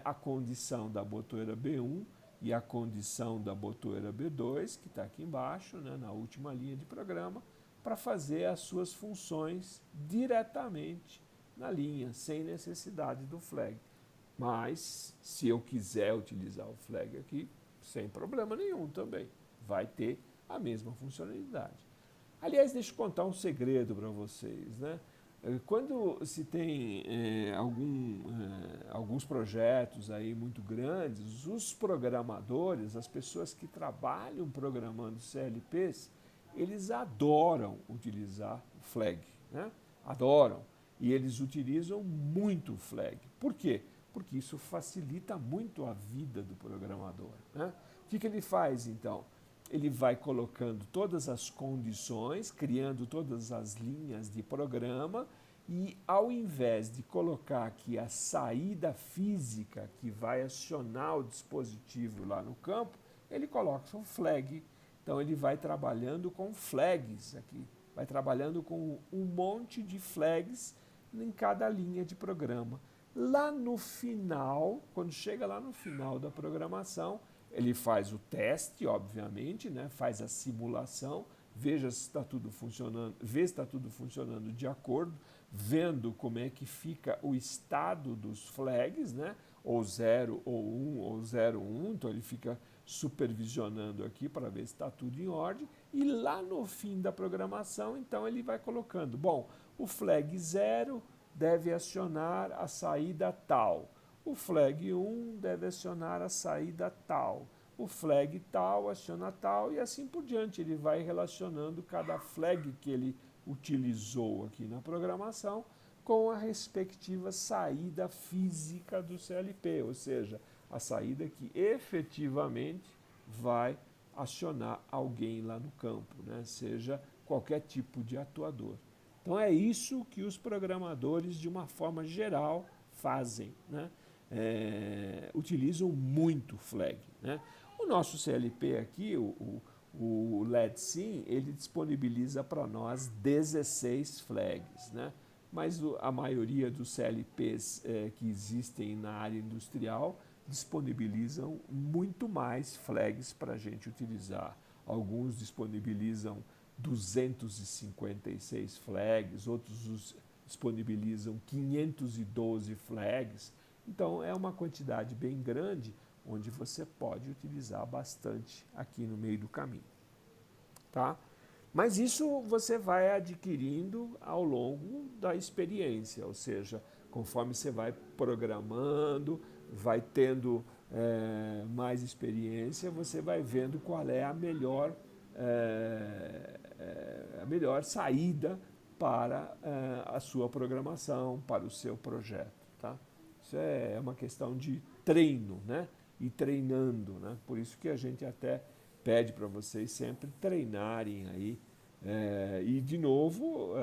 a condição da botoeira B1 e a condição da botoeira B2, que está aqui embaixo, né, na última linha de programa, para fazer as suas funções diretamente na linha, sem necessidade do flag. Mas, se eu quiser utilizar o flag aqui, sem problema nenhum também, vai ter a mesma funcionalidade. Aliás, deixa eu contar um segredo para vocês, né? Quando se tem alguns projetos aí muito grandes, os programadores, as pessoas que trabalham programando CLPs, eles adoram utilizar o flag, né? Adoram. E eles utilizam muito o flag. Por quê? Porque isso facilita muito a vida do programador, né? O que ele faz, então? Ele vai colocando todas as condições, criando todas as linhas de programa e, ao invés de colocar aqui a saída física que vai acionar o dispositivo lá no campo, ele coloca um flag. Então, ele vai trabalhando com flags aqui, vai trabalhando com um monte de flags em cada linha de programa. Lá no final, quando chega lá no final da programação, ele faz o teste, obviamente, né? Faz a simulação, veja se está tudo funcionando, vê se está tudo funcionando de acordo, vendo como é que fica o estado dos flags, né? Ou 0 ou 1 ou 0, 1, então ele fica supervisionando aqui para ver se está tudo em ordem, e lá no fim da programação, então ele vai colocando, bom, o flag 0 deve acionar a saída tal. O flag 1 deve acionar a saída tal. O flag tal aciona tal e assim por diante. Ele vai relacionando cada flag que ele utilizou aqui na programação com a respectiva saída física do CLP, ou seja, a saída que efetivamente vai acionar alguém lá no campo, né? Seja qualquer tipo de atuador. Então é isso que os programadores, de uma forma geral, fazem, né? Utilizam muito flag, né? O nosso CLP aqui, o LEDSIM, ele disponibiliza para nós 16 flags, né? Mas a maioria dos CLPs que existem na área industrial disponibilizam muito mais flags para a gente utilizar. Alguns disponibilizam 256 flags, outros disponibilizam 512 flags. Então é uma quantidade bem grande, onde você pode utilizar bastante aqui no meio do caminho, tá? Mas isso você vai adquirindo ao longo da experiência, ou seja, conforme você vai programando, vai tendo mais experiência, você vai vendo qual é a melhor saída para a sua programação, para o seu projeto, tá? Isso é uma questão de treino, né? E treinando, né? Por isso que a gente até pede para vocês sempre treinarem aí. E, de novo,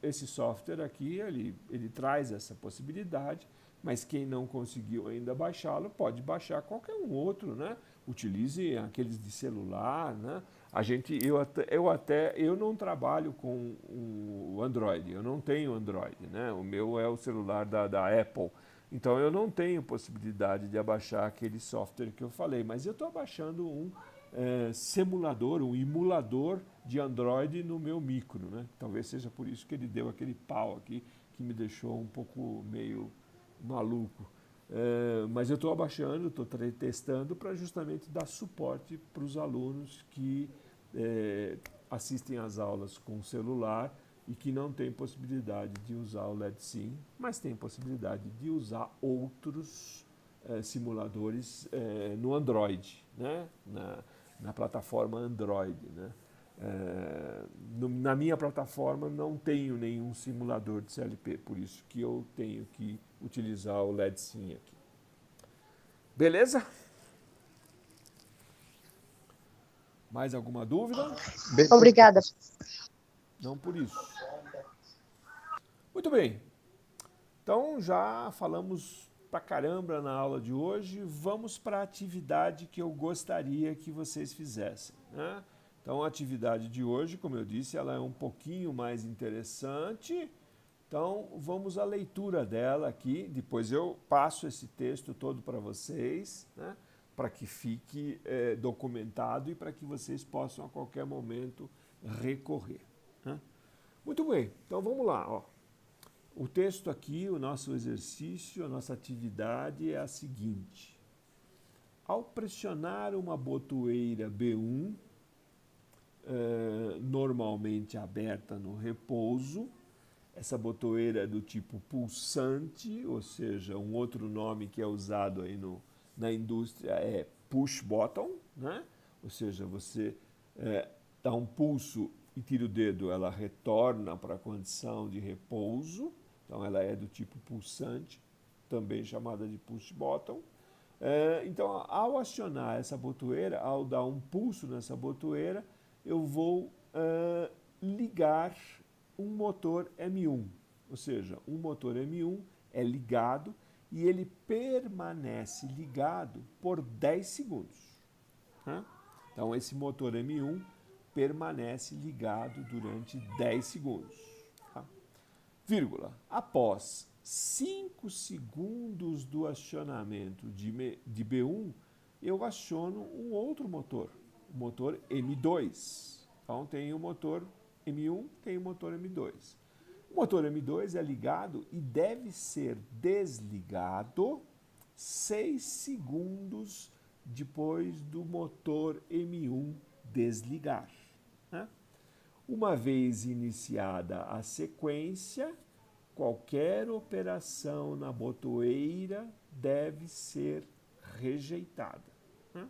esse software aqui, ele traz essa possibilidade, mas quem não conseguiu ainda baixá-lo, pode baixar qualquer um outro, né? Utilize aqueles de celular, né? Eu não trabalho com o Android, eu não tenho Android, né? O meu é o celular da Apple. Então eu não tenho possibilidade de abaixar aquele software que eu falei, mas eu estou abaixando um simulador, um emulador de Android no meu micro, né? Talvez seja por isso que ele deu aquele pau aqui, que me deixou um pouco meio maluco. Mas eu estou abaixando, estou testando para justamente dar suporte para os alunos que assistem às aulas com celular e que não têm possibilidade de usar o LEDSIM, mas têm possibilidade de usar outros simuladores no Android, né? Na plataforma Android, né? Na minha plataforma não tenho nenhum simulador de CLP, por isso que eu tenho que utilizar o LEDSIM aqui. Beleza? Mais alguma dúvida? Obrigada. Não por isso. Muito bem. Então já falamos pra caramba na aula de hoje. Vamos para a atividade que eu gostaria que vocês fizessem, né? Então a atividade de hoje, como eu disse, ela é um pouquinho mais interessante. Então vamos à leitura dela aqui. Depois eu passo esse texto todo para vocês, né? Para que fique documentado e para que vocês possam a qualquer momento recorrer, né? Muito bem, então vamos lá, ó. O texto aqui, o nosso exercício, a nossa atividade é a seguinte. Ao pressionar uma botoeira B1, normalmente aberta no repouso, essa botoeira é do tipo pulsante, ou seja, um outro nome que é usado aí na indústria é push button, né? Ou seja, você dá um pulso e tira o dedo, ela retorna para a condição de repouso. Então ela é do tipo pulsante, também chamada de push button. Então, ao acionar essa botoeira, ao dar um pulso nessa botoeira, eu vou ligar um motor M1. Ou seja, um motor M1 é ligado e ele permanece ligado por 10 segundos. Né? Então, esse motor M1 permanece ligado durante 10 segundos. Tá? Vírgula. Após 5 segundos do acionamento de B1, eu aciono um outro motor, o motor M2. Então, tem o motor M1, tem o motor M2. O motor M2 é ligado e deve ser desligado 6 segundos depois do motor M1 desligar, né? Uma vez iniciada a sequência, qualquer operação na botoeira deve ser rejeitada, né?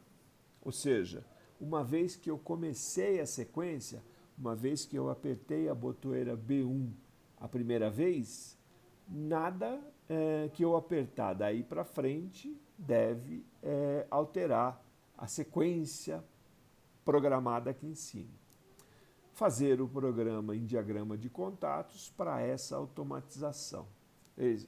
Ou seja, uma vez que eu comecei a sequência, uma vez que eu apertei a botoeira B1 a primeira vez, nada que eu apertar daí para frente deve alterar a sequência programada aqui em cima. Fazer o programa em diagrama de contatos para essa automatização.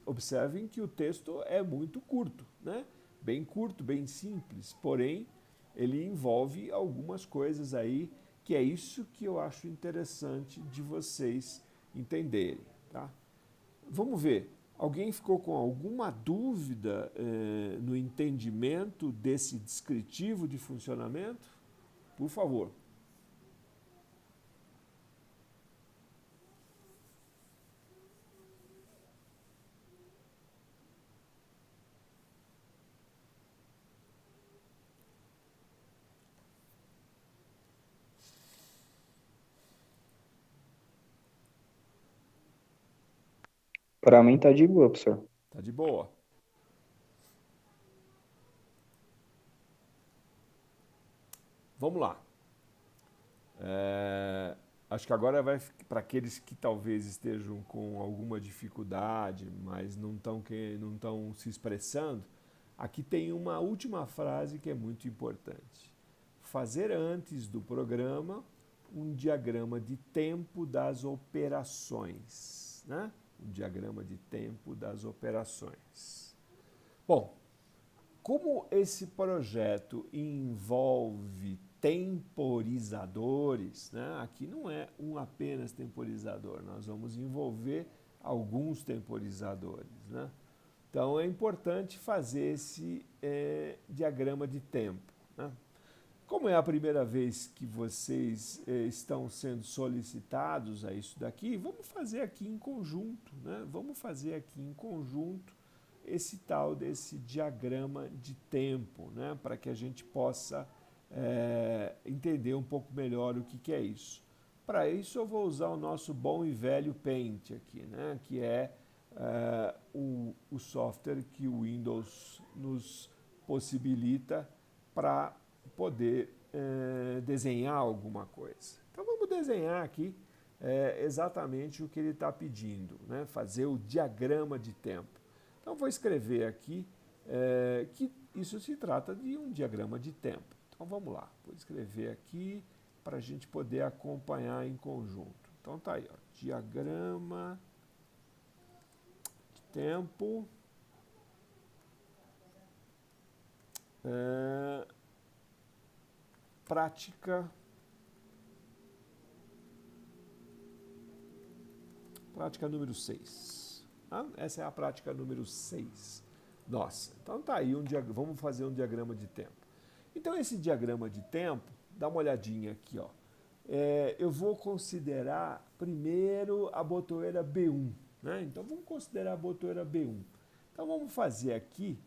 Observem que o texto é muito curto, né? Bem curto, bem simples, porém ele envolve algumas coisas aí que é isso que eu acho interessante de vocês entenderem, tá? Vamos ver, alguém ficou com alguma dúvida no entendimento desse descritivo de funcionamento? Por favor. Para mim tá de boa, professor. Tá de boa. Vamos lá. Acho que agora vai para aqueles que talvez estejam com alguma dificuldade, mas não estão se expressando. Aqui tem uma última frase que é muito importante. Fazer antes do programa um diagrama de tempo das operações, né? Um diagrama de tempo das operações. Bom, como esse projeto envolve temporizadores, né? Aqui não é um apenas temporizador, nós vamos envolver alguns temporizadores, né? Então, é importante fazer esse diagrama de tempo, né? Como é a primeira vez que vocês estão sendo solicitados a isso daqui, vamos fazer aqui em conjunto, né? Vamos fazer aqui em conjunto esse tal desse diagrama de tempo, né? Para que a gente possa entender um pouco melhor o que é isso. Para isso eu vou usar o nosso bom e velho Paint aqui, né? Que é o software que o Windows nos possibilita para poder desenhar alguma coisa. Então vamos desenhar aqui exatamente o que ele está pedindo, né? Fazer o diagrama de tempo. Então vou escrever aqui que isso se trata de um diagrama de tempo. Então vamos lá, vou escrever aqui para a gente poder acompanhar em conjunto. Então tá aí, ó, diagrama de tempo. Prática número 6. Tá? Essa é a prática número 6. Nossa, então tá aí, vamos fazer um diagrama de tempo. Então esse diagrama de tempo, dá uma olhadinha aqui, ó. Eu vou considerar primeiro a botoeira B1, né? Então vamos considerar a botoeira B1. Então vamos fazer aqui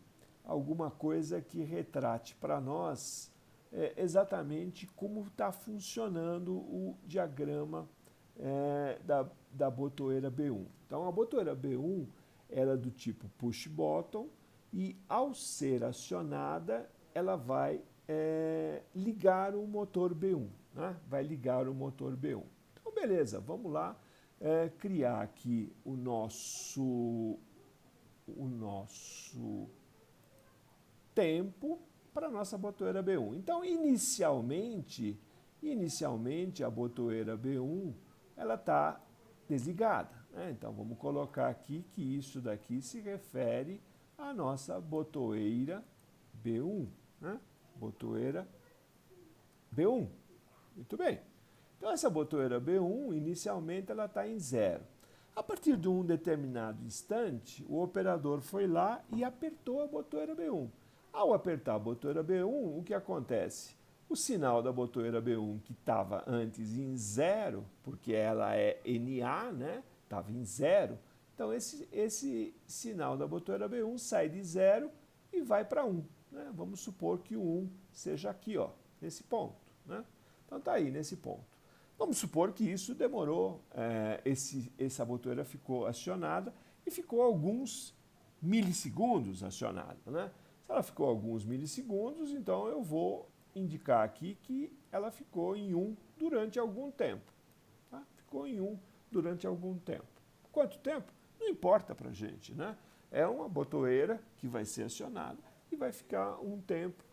alguma coisa que retrate para nós exatamente como está funcionando o diagrama da botoeira B1. Então a botoeira B1 era do tipo push button e ao ser acionada ela vai ligar o motor B1, né? Vai ligar o motor B1. Então beleza, vamos lá criar aqui o nosso tempo para a nossa botoeira B1. Então, inicialmente a botoeira B1 ela está desligada, né? Então, vamos colocar aqui que isso daqui se refere à nossa botoeira B1, né? Botoeira B1. Muito bem. Então, essa botoeira B1, inicialmente, ela está em 0. A partir de um determinado instante, o operador foi lá e apertou a botoeira B1. Ao apertar a botoeira B1, o que acontece? O sinal da botoeira B1, que estava antes em 0, porque ela é NA, né? Estava em 0. Então, esse sinal da botoeira B1 sai de 0 e vai para 1. Né? Vamos supor que o 1 seja aqui, ó, nesse ponto. Né? Então, está aí, nesse ponto. Vamos supor que isso demorou, essa botoeira ficou acionada e ficou alguns milissegundos acionada, né? Se ela ficou alguns milissegundos, então eu vou indicar aqui que ela ficou em 1 durante algum tempo. Tá? Ficou em 1 durante algum tempo. Quanto tempo? Não importa para a gente, né? É uma botoeira que vai ser acionada e vai ficar um tempo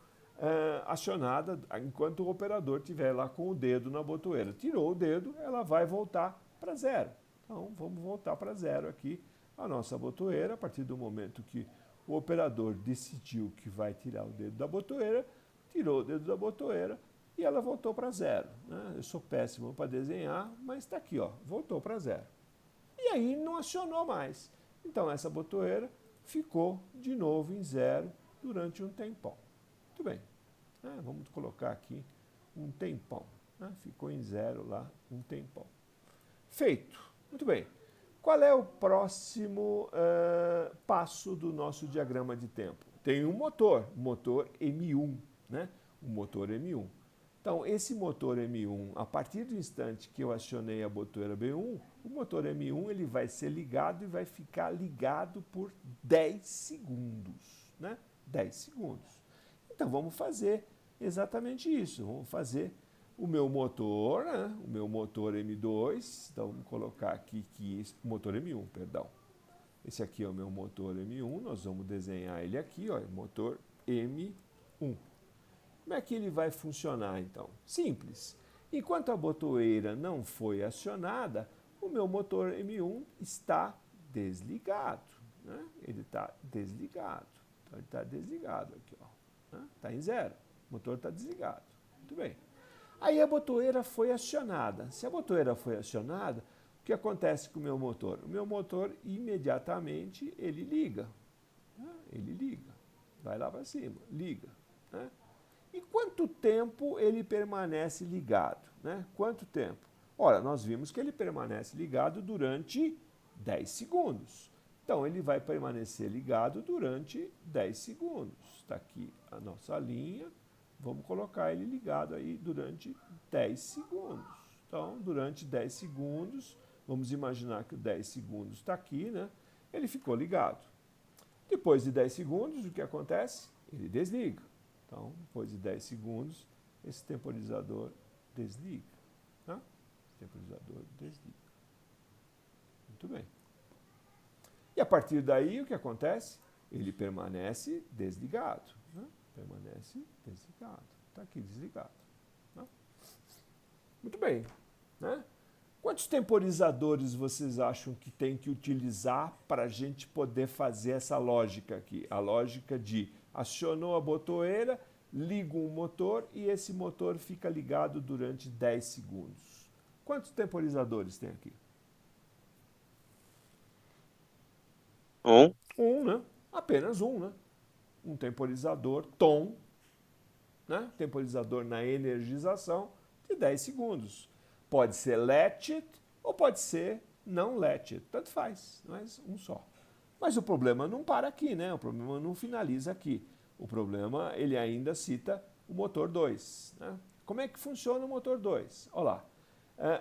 acionada enquanto o operador estiver lá com o dedo na botoeira. Tirou o dedo, ela vai voltar para 0. Então, vamos voltar para 0 aqui a nossa botoeira. A partir do momento que o operador decidiu que vai tirar o dedo da botoeira, tirou o dedo da botoeira e ela voltou para 0. Né? Eu sou péssimo para desenhar, mas está aqui, ó, voltou para 0. E aí não acionou mais. Então, essa botoeira ficou de novo em 0 durante um tempão. Muito bem, vamos colocar aqui um tempão, né? Ficou em 0 lá um tempão. Feito, muito bem. Qual é o próximo passo do nosso diagrama de tempo? Tem um motor M1, né? O motor M1. Então, esse motor M1, a partir do instante que eu acionei a botoeira B1, o motor M1 ele vai ser ligado e vai ficar ligado por 10 segundos, né? 10 segundos. Então, vamos fazer exatamente isso. Vamos fazer o meu motor, né? O meu motor M2. Então, vamos colocar aqui que o motor M1, perdão. Esse aqui é o meu motor M1. Nós vamos desenhar ele aqui, ó, motor M1. Como é que ele vai funcionar, então? Simples. Enquanto a botoeira não foi acionada, o meu motor M1 está desligado, né? Ele está desligado. Então, ele está desligado aqui, ó. Está em 0, o motor está desligado. Muito bem. Aí a botoeira foi acionada. Se a botoeira foi acionada, o que acontece com o meu motor? O meu motor imediatamente ele liga. né? Ele liga, vai lá para cima, liga. Né? E quanto tempo ele permanece ligado? Né? Quanto tempo? Ora, nós vimos que ele permanece ligado durante 10 segundos. Então, ele vai permanecer ligado durante 10 segundos. Está aqui a nossa linha. Vamos colocar ele ligado aí durante 10 segundos. Então, durante 10 segundos, vamos imaginar que o 10 segundos está aqui, né? Ele ficou ligado. Depois de 10 segundos, o que acontece? Ele desliga. Então, depois de 10 segundos, esse temporizador desliga. Tá? Esse temporizador desliga. Muito bem. E a partir daí, o que acontece? Ele permanece desligado. Né? Permanece desligado. Está aqui desligado. Né? Muito bem. Né? Quantos temporizadores vocês acham que tem que utilizar para a gente poder fazer essa lógica aqui? A lógica de acionou a botoeira, liga um motor e esse motor fica ligado durante 10 segundos. Quantos temporizadores tem aqui? Um, né? Apenas um, né? Um temporizador tom, né? Temporizador na energização de 10 segundos. Pode ser latched ou pode ser não latched, tanto faz, mas um só. Mas o problema não para aqui, né? O problema não finaliza aqui. O problema, ele ainda cita o motor 2. Né? Como é que funciona o motor 2? Olha lá.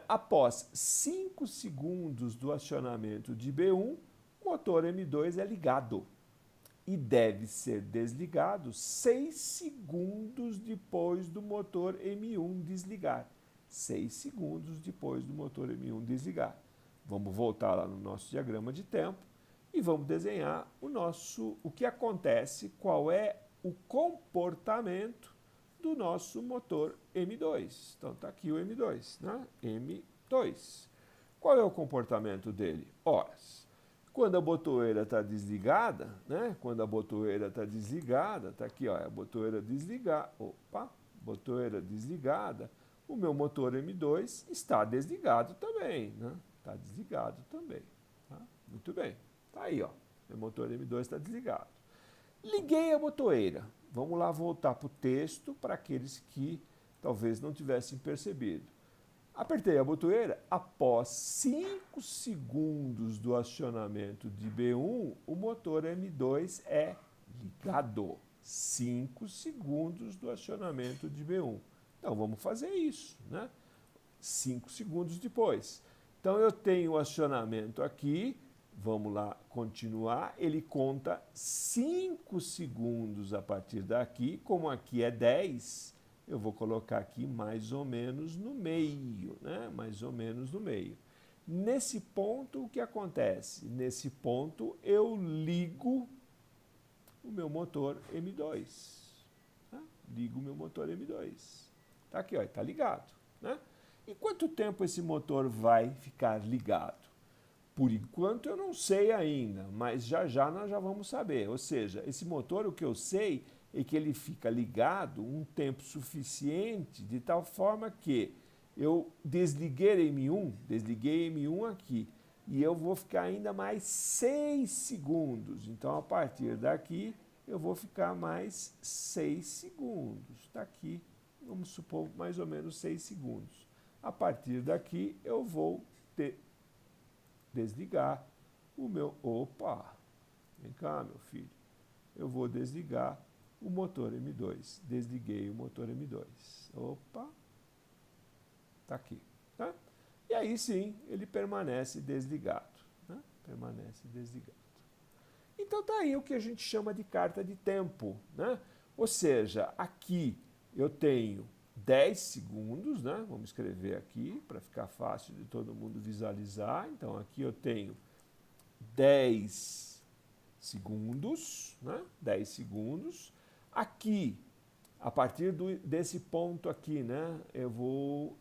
Após 5 segundos do acionamento de B1, o motor M2 é ligado e deve ser desligado 6 segundos depois do motor M1 desligar. 6 segundos depois do motor M1 desligar. Vamos voltar lá no nosso diagrama de tempo e vamos desenhar o que acontece, qual é o comportamento do nosso motor M2. Então está aqui o M2, né? M2. Qual é o comportamento dele? Ora, quando a botoeira está desligada, né? Quando a botoeira está desligada, está aqui, ó, a botoeira desligada. Opa, botoeira desligada. O meu motor M2 está desligado também, né? Está desligado também. Tá? Muito bem. Está aí, ó. Meu motor M2 está desligado. Liguei a botoeira. Vamos lá voltar para o texto para aqueles que talvez não tivessem percebido. Apertei a botoeira, após 5 segundos do acionamento de B1, o motor M2 é ligado. 5 segundos do acionamento de B1. Então vamos fazer isso, né? 5 segundos depois. Então eu tenho o acionamento aqui, vamos lá continuar, ele conta 5 segundos a partir daqui, como aqui é 10, eu vou colocar aqui mais ou menos no meio, né? Mais ou menos no meio. Nesse ponto, o que acontece? Nesse ponto, eu ligo o meu motor M2. Tá? Ligo o meu motor M2. Tá aqui, ó, está ligado. Né? E quanto tempo esse motor vai ficar ligado? Por enquanto eu não sei ainda, mas já já nós já vamos saber. Ou seja, esse motor, o que eu sei é que ele fica ligado um tempo suficiente, de tal forma que eu desliguei M1 aqui, e eu vou ficar ainda mais 6 segundos. Então, a partir daqui, eu vou ficar mais 6 segundos. Está aqui, vamos supor, mais ou menos 6 segundos. A partir daqui, eu vou desligar o meu... Opa! Vem cá, meu filho. Eu vou desligar o motor M2. Desliguei o motor M2. Opa! Está aqui. Tá? E aí sim, ele permanece desligado. Né? Permanece desligado. Então tá aí o que a gente chama de carta de tempo. Né? Ou seja, aqui eu tenho 10 segundos, né? Vamos escrever aqui para ficar fácil de todo mundo visualizar. Então aqui eu tenho 10 segundos, né? 10 segundos. Aqui, a partir desse ponto aqui, né? Eu vou,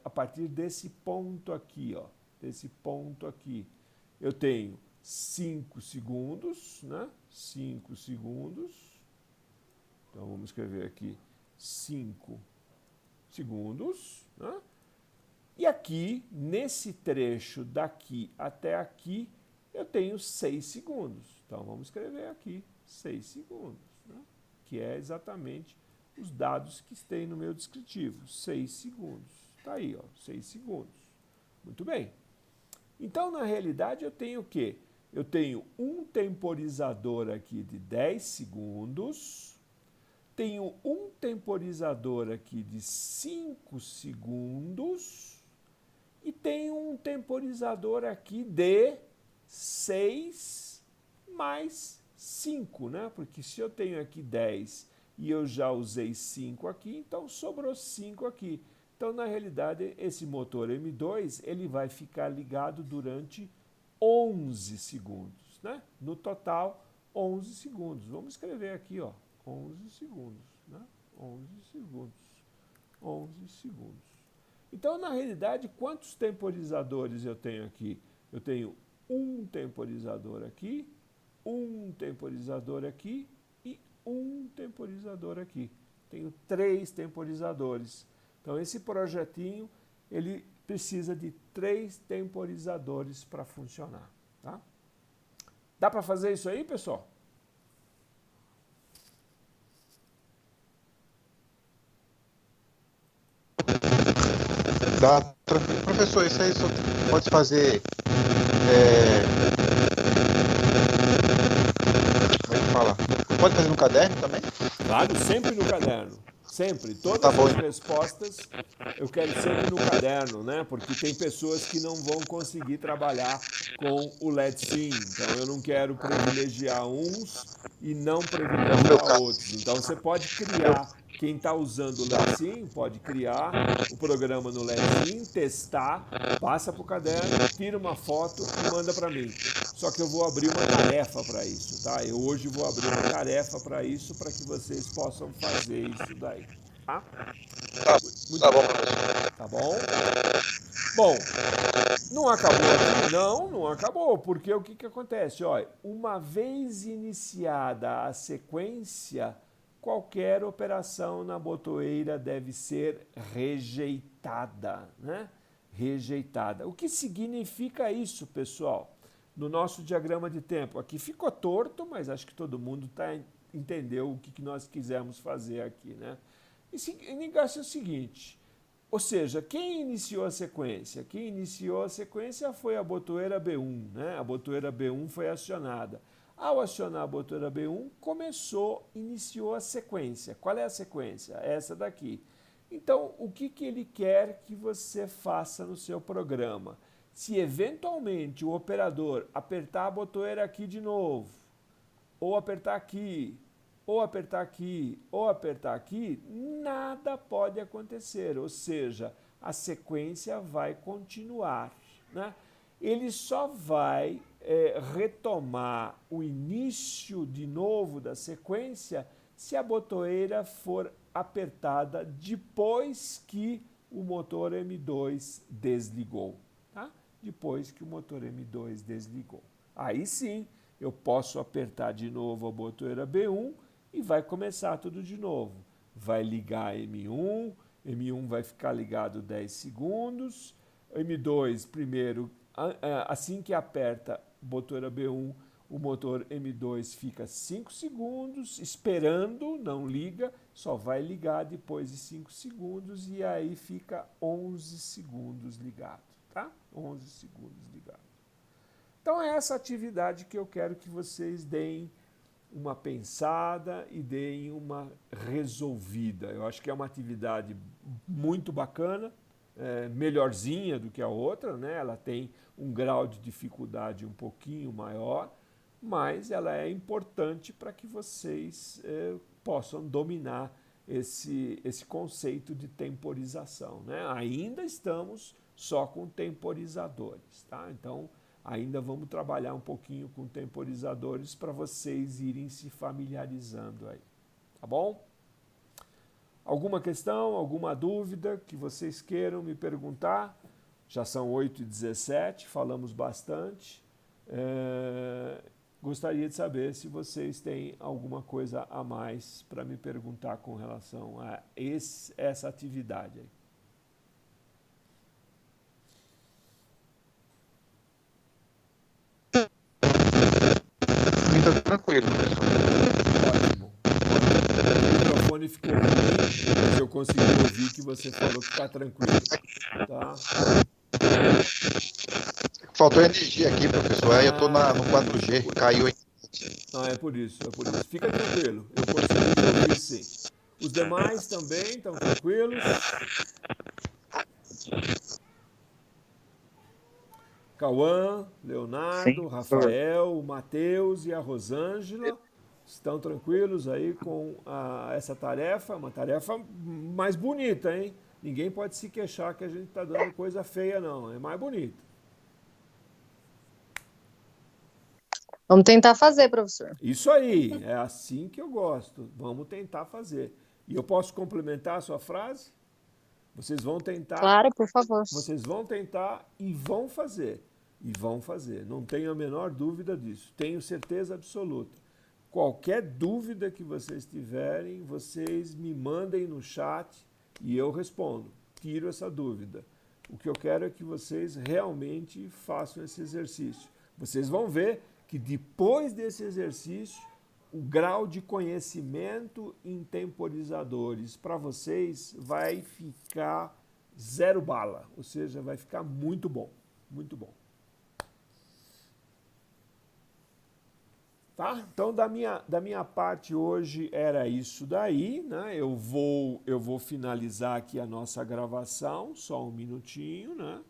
a partir desse ponto aqui, ó, desse ponto aqui, eu tenho 5 segundos, né? 5 segundos. Então vamos escrever aqui 5 segundos, né? E aqui, nesse trecho daqui até aqui, eu tenho 6 segundos. Então, vamos escrever aqui 6 segundos, né? Que é exatamente os dados que tem no meu descritivo. 6 segundos. Está aí, ó, 6 segundos. Muito bem. Então, na realidade, eu tenho o quê? Eu tenho um temporizador aqui de 10 segundos, tenho um temporizador aqui de 5 segundos e tenho um temporizador aqui de 6 mais 5, né? Porque se eu tenho aqui 10 e eu já usei 5 aqui, então sobrou 5 aqui. Então, na realidade, esse motor M2 ele vai ficar ligado durante 11 segundos, né? No total, 11 segundos. Vamos escrever aqui, ó, 11 segundos, né? 11 segundos. 11 segundos. Então, na realidade, quantos temporizadores eu tenho aqui? Eu tenho um temporizador aqui, um temporizador aqui e um temporizador aqui. Tenho 3 temporizadores. Então, esse projetinho, ele precisa de 3 temporizadores para funcionar. Tá? Dá para fazer isso aí, pessoal? Dá, tranquilo. Professor, isso aí só pode fazer. Como é que fala? Pode fazer no caderno também? Claro, sempre no caderno. Sempre. Todas Tá bom. as respostas eu quero sempre no caderno, né? Porque tem pessoas que não vão conseguir trabalhar com o LED Sim. Então eu não quero privilegiar uns e não No meu privilegiar caso. outros. Então você pode criar, quem está usando o LED Sim, pode criar o programa no LED Sim, testar, passa para o caderno, tira uma foto e manda para mim. Só que eu vou abrir uma tarefa para isso, tá? Eu hoje vou abrir uma tarefa para isso, para que vocês possam fazer isso daí, tá? Muito Tá bom, bem. professor. Tá bom? Bom, não acabou aqui? Não acabou, porque o que, que acontece? Olha, uma vez iniciada a sequência, qualquer operação na botoeira deve ser rejeitada, né? Rejeitada. O que significa isso, pessoal? No nosso diagrama de tempo, aqui ficou torto, mas acho que todo mundo entendeu o que nós quisemos fazer aqui, né? E o negócio é o seguinte, ou seja, quem iniciou a sequência? Quem iniciou a sequência foi a botoeira B1, né? A botoeira B1 foi acionada. Ao acionar a botoeira B1, iniciou a sequência. Qual é a sequência? Essa daqui. Então, o que ele quer que você faça no seu programa? Se eventualmente o operador apertar a botoeira aqui de novo, ou apertar aqui, ou apertar aqui, ou apertar aqui, nada pode acontecer, ou seja, a sequência vai continuar, né? Ele só vai retomar o início de novo da sequência se a botoeira for apertada depois que o motor M2 desligou, tá? Depois que o motor M2 desligou. Aí sim, eu posso apertar de novo a botoeira B1 e vai começar tudo de novo. Vai ligar M1, M1 vai ficar ligado 10 segundos, M2 primeiro, assim que aperta a botoeira B1, o motor M2 fica 5 segundos esperando, não liga, só vai ligar depois de 5 segundos e aí fica 11 segundos ligado, tá? 11 segundos ligado. Então é essa atividade que eu quero que vocês deem uma pensada e deem uma resolvida. Eu acho que é uma atividade muito bacana, melhorzinha do que a outra, né? Ela tem um grau de dificuldade um pouquinho maior, mas ela é importante para que vocês possam dominar esse conceito de temporização, né? Ainda estamos só com temporizadores, tá? Então, ainda vamos trabalhar um pouquinho com temporizadores para vocês irem se familiarizando aí, tá bom? Alguma questão, alguma dúvida que vocês queiram me perguntar? Já são 8h17, falamos bastante. Gostaria de saber se vocês têm alguma coisa a mais para me perguntar com relação a essa atividade aí. tá tranquilo, professor. Ótimo. O microfone ficou ruim, mas eu consegui ouvir que você falou que está tranquilo. Tá? Faltou energia aqui, professor. Aí eu tô no 4G, caiu aí. Ah, é por isso, é por isso. Fica tranquilo, eu consegui ouvir sim. Os demais também estão tranquilos. Cauã, Leonardo, Sim, professor. Rafael, o Matheus e a Rosângela estão tranquilos aí com essa tarefa, uma tarefa mais bonita, hein? Ninguém pode se queixar que a gente está dando coisa feia, não. É mais bonita. Vamos tentar fazer, professor. Isso aí, é assim que eu gosto. Vamos tentar fazer. E eu posso complementar a sua frase? Vocês vão tentar, Claro, por favor. vocês vão tentar e vão fazer. E vão fazer. Não tenho a menor dúvida disso. Tenho certeza absoluta. Qualquer dúvida que vocês tiverem, vocês me mandem no chat e eu respondo. Tiro essa dúvida. O que eu quero é que vocês realmente façam esse exercício. Vocês vão ver que depois desse exercício, o grau de conhecimento em temporizadores para vocês vai ficar 0 bala, ou seja, vai ficar muito bom, muito bom. Tá? Então, da minha parte hoje era isso daí, né? Eu vou finalizar aqui a nossa gravação, só um minutinho, né?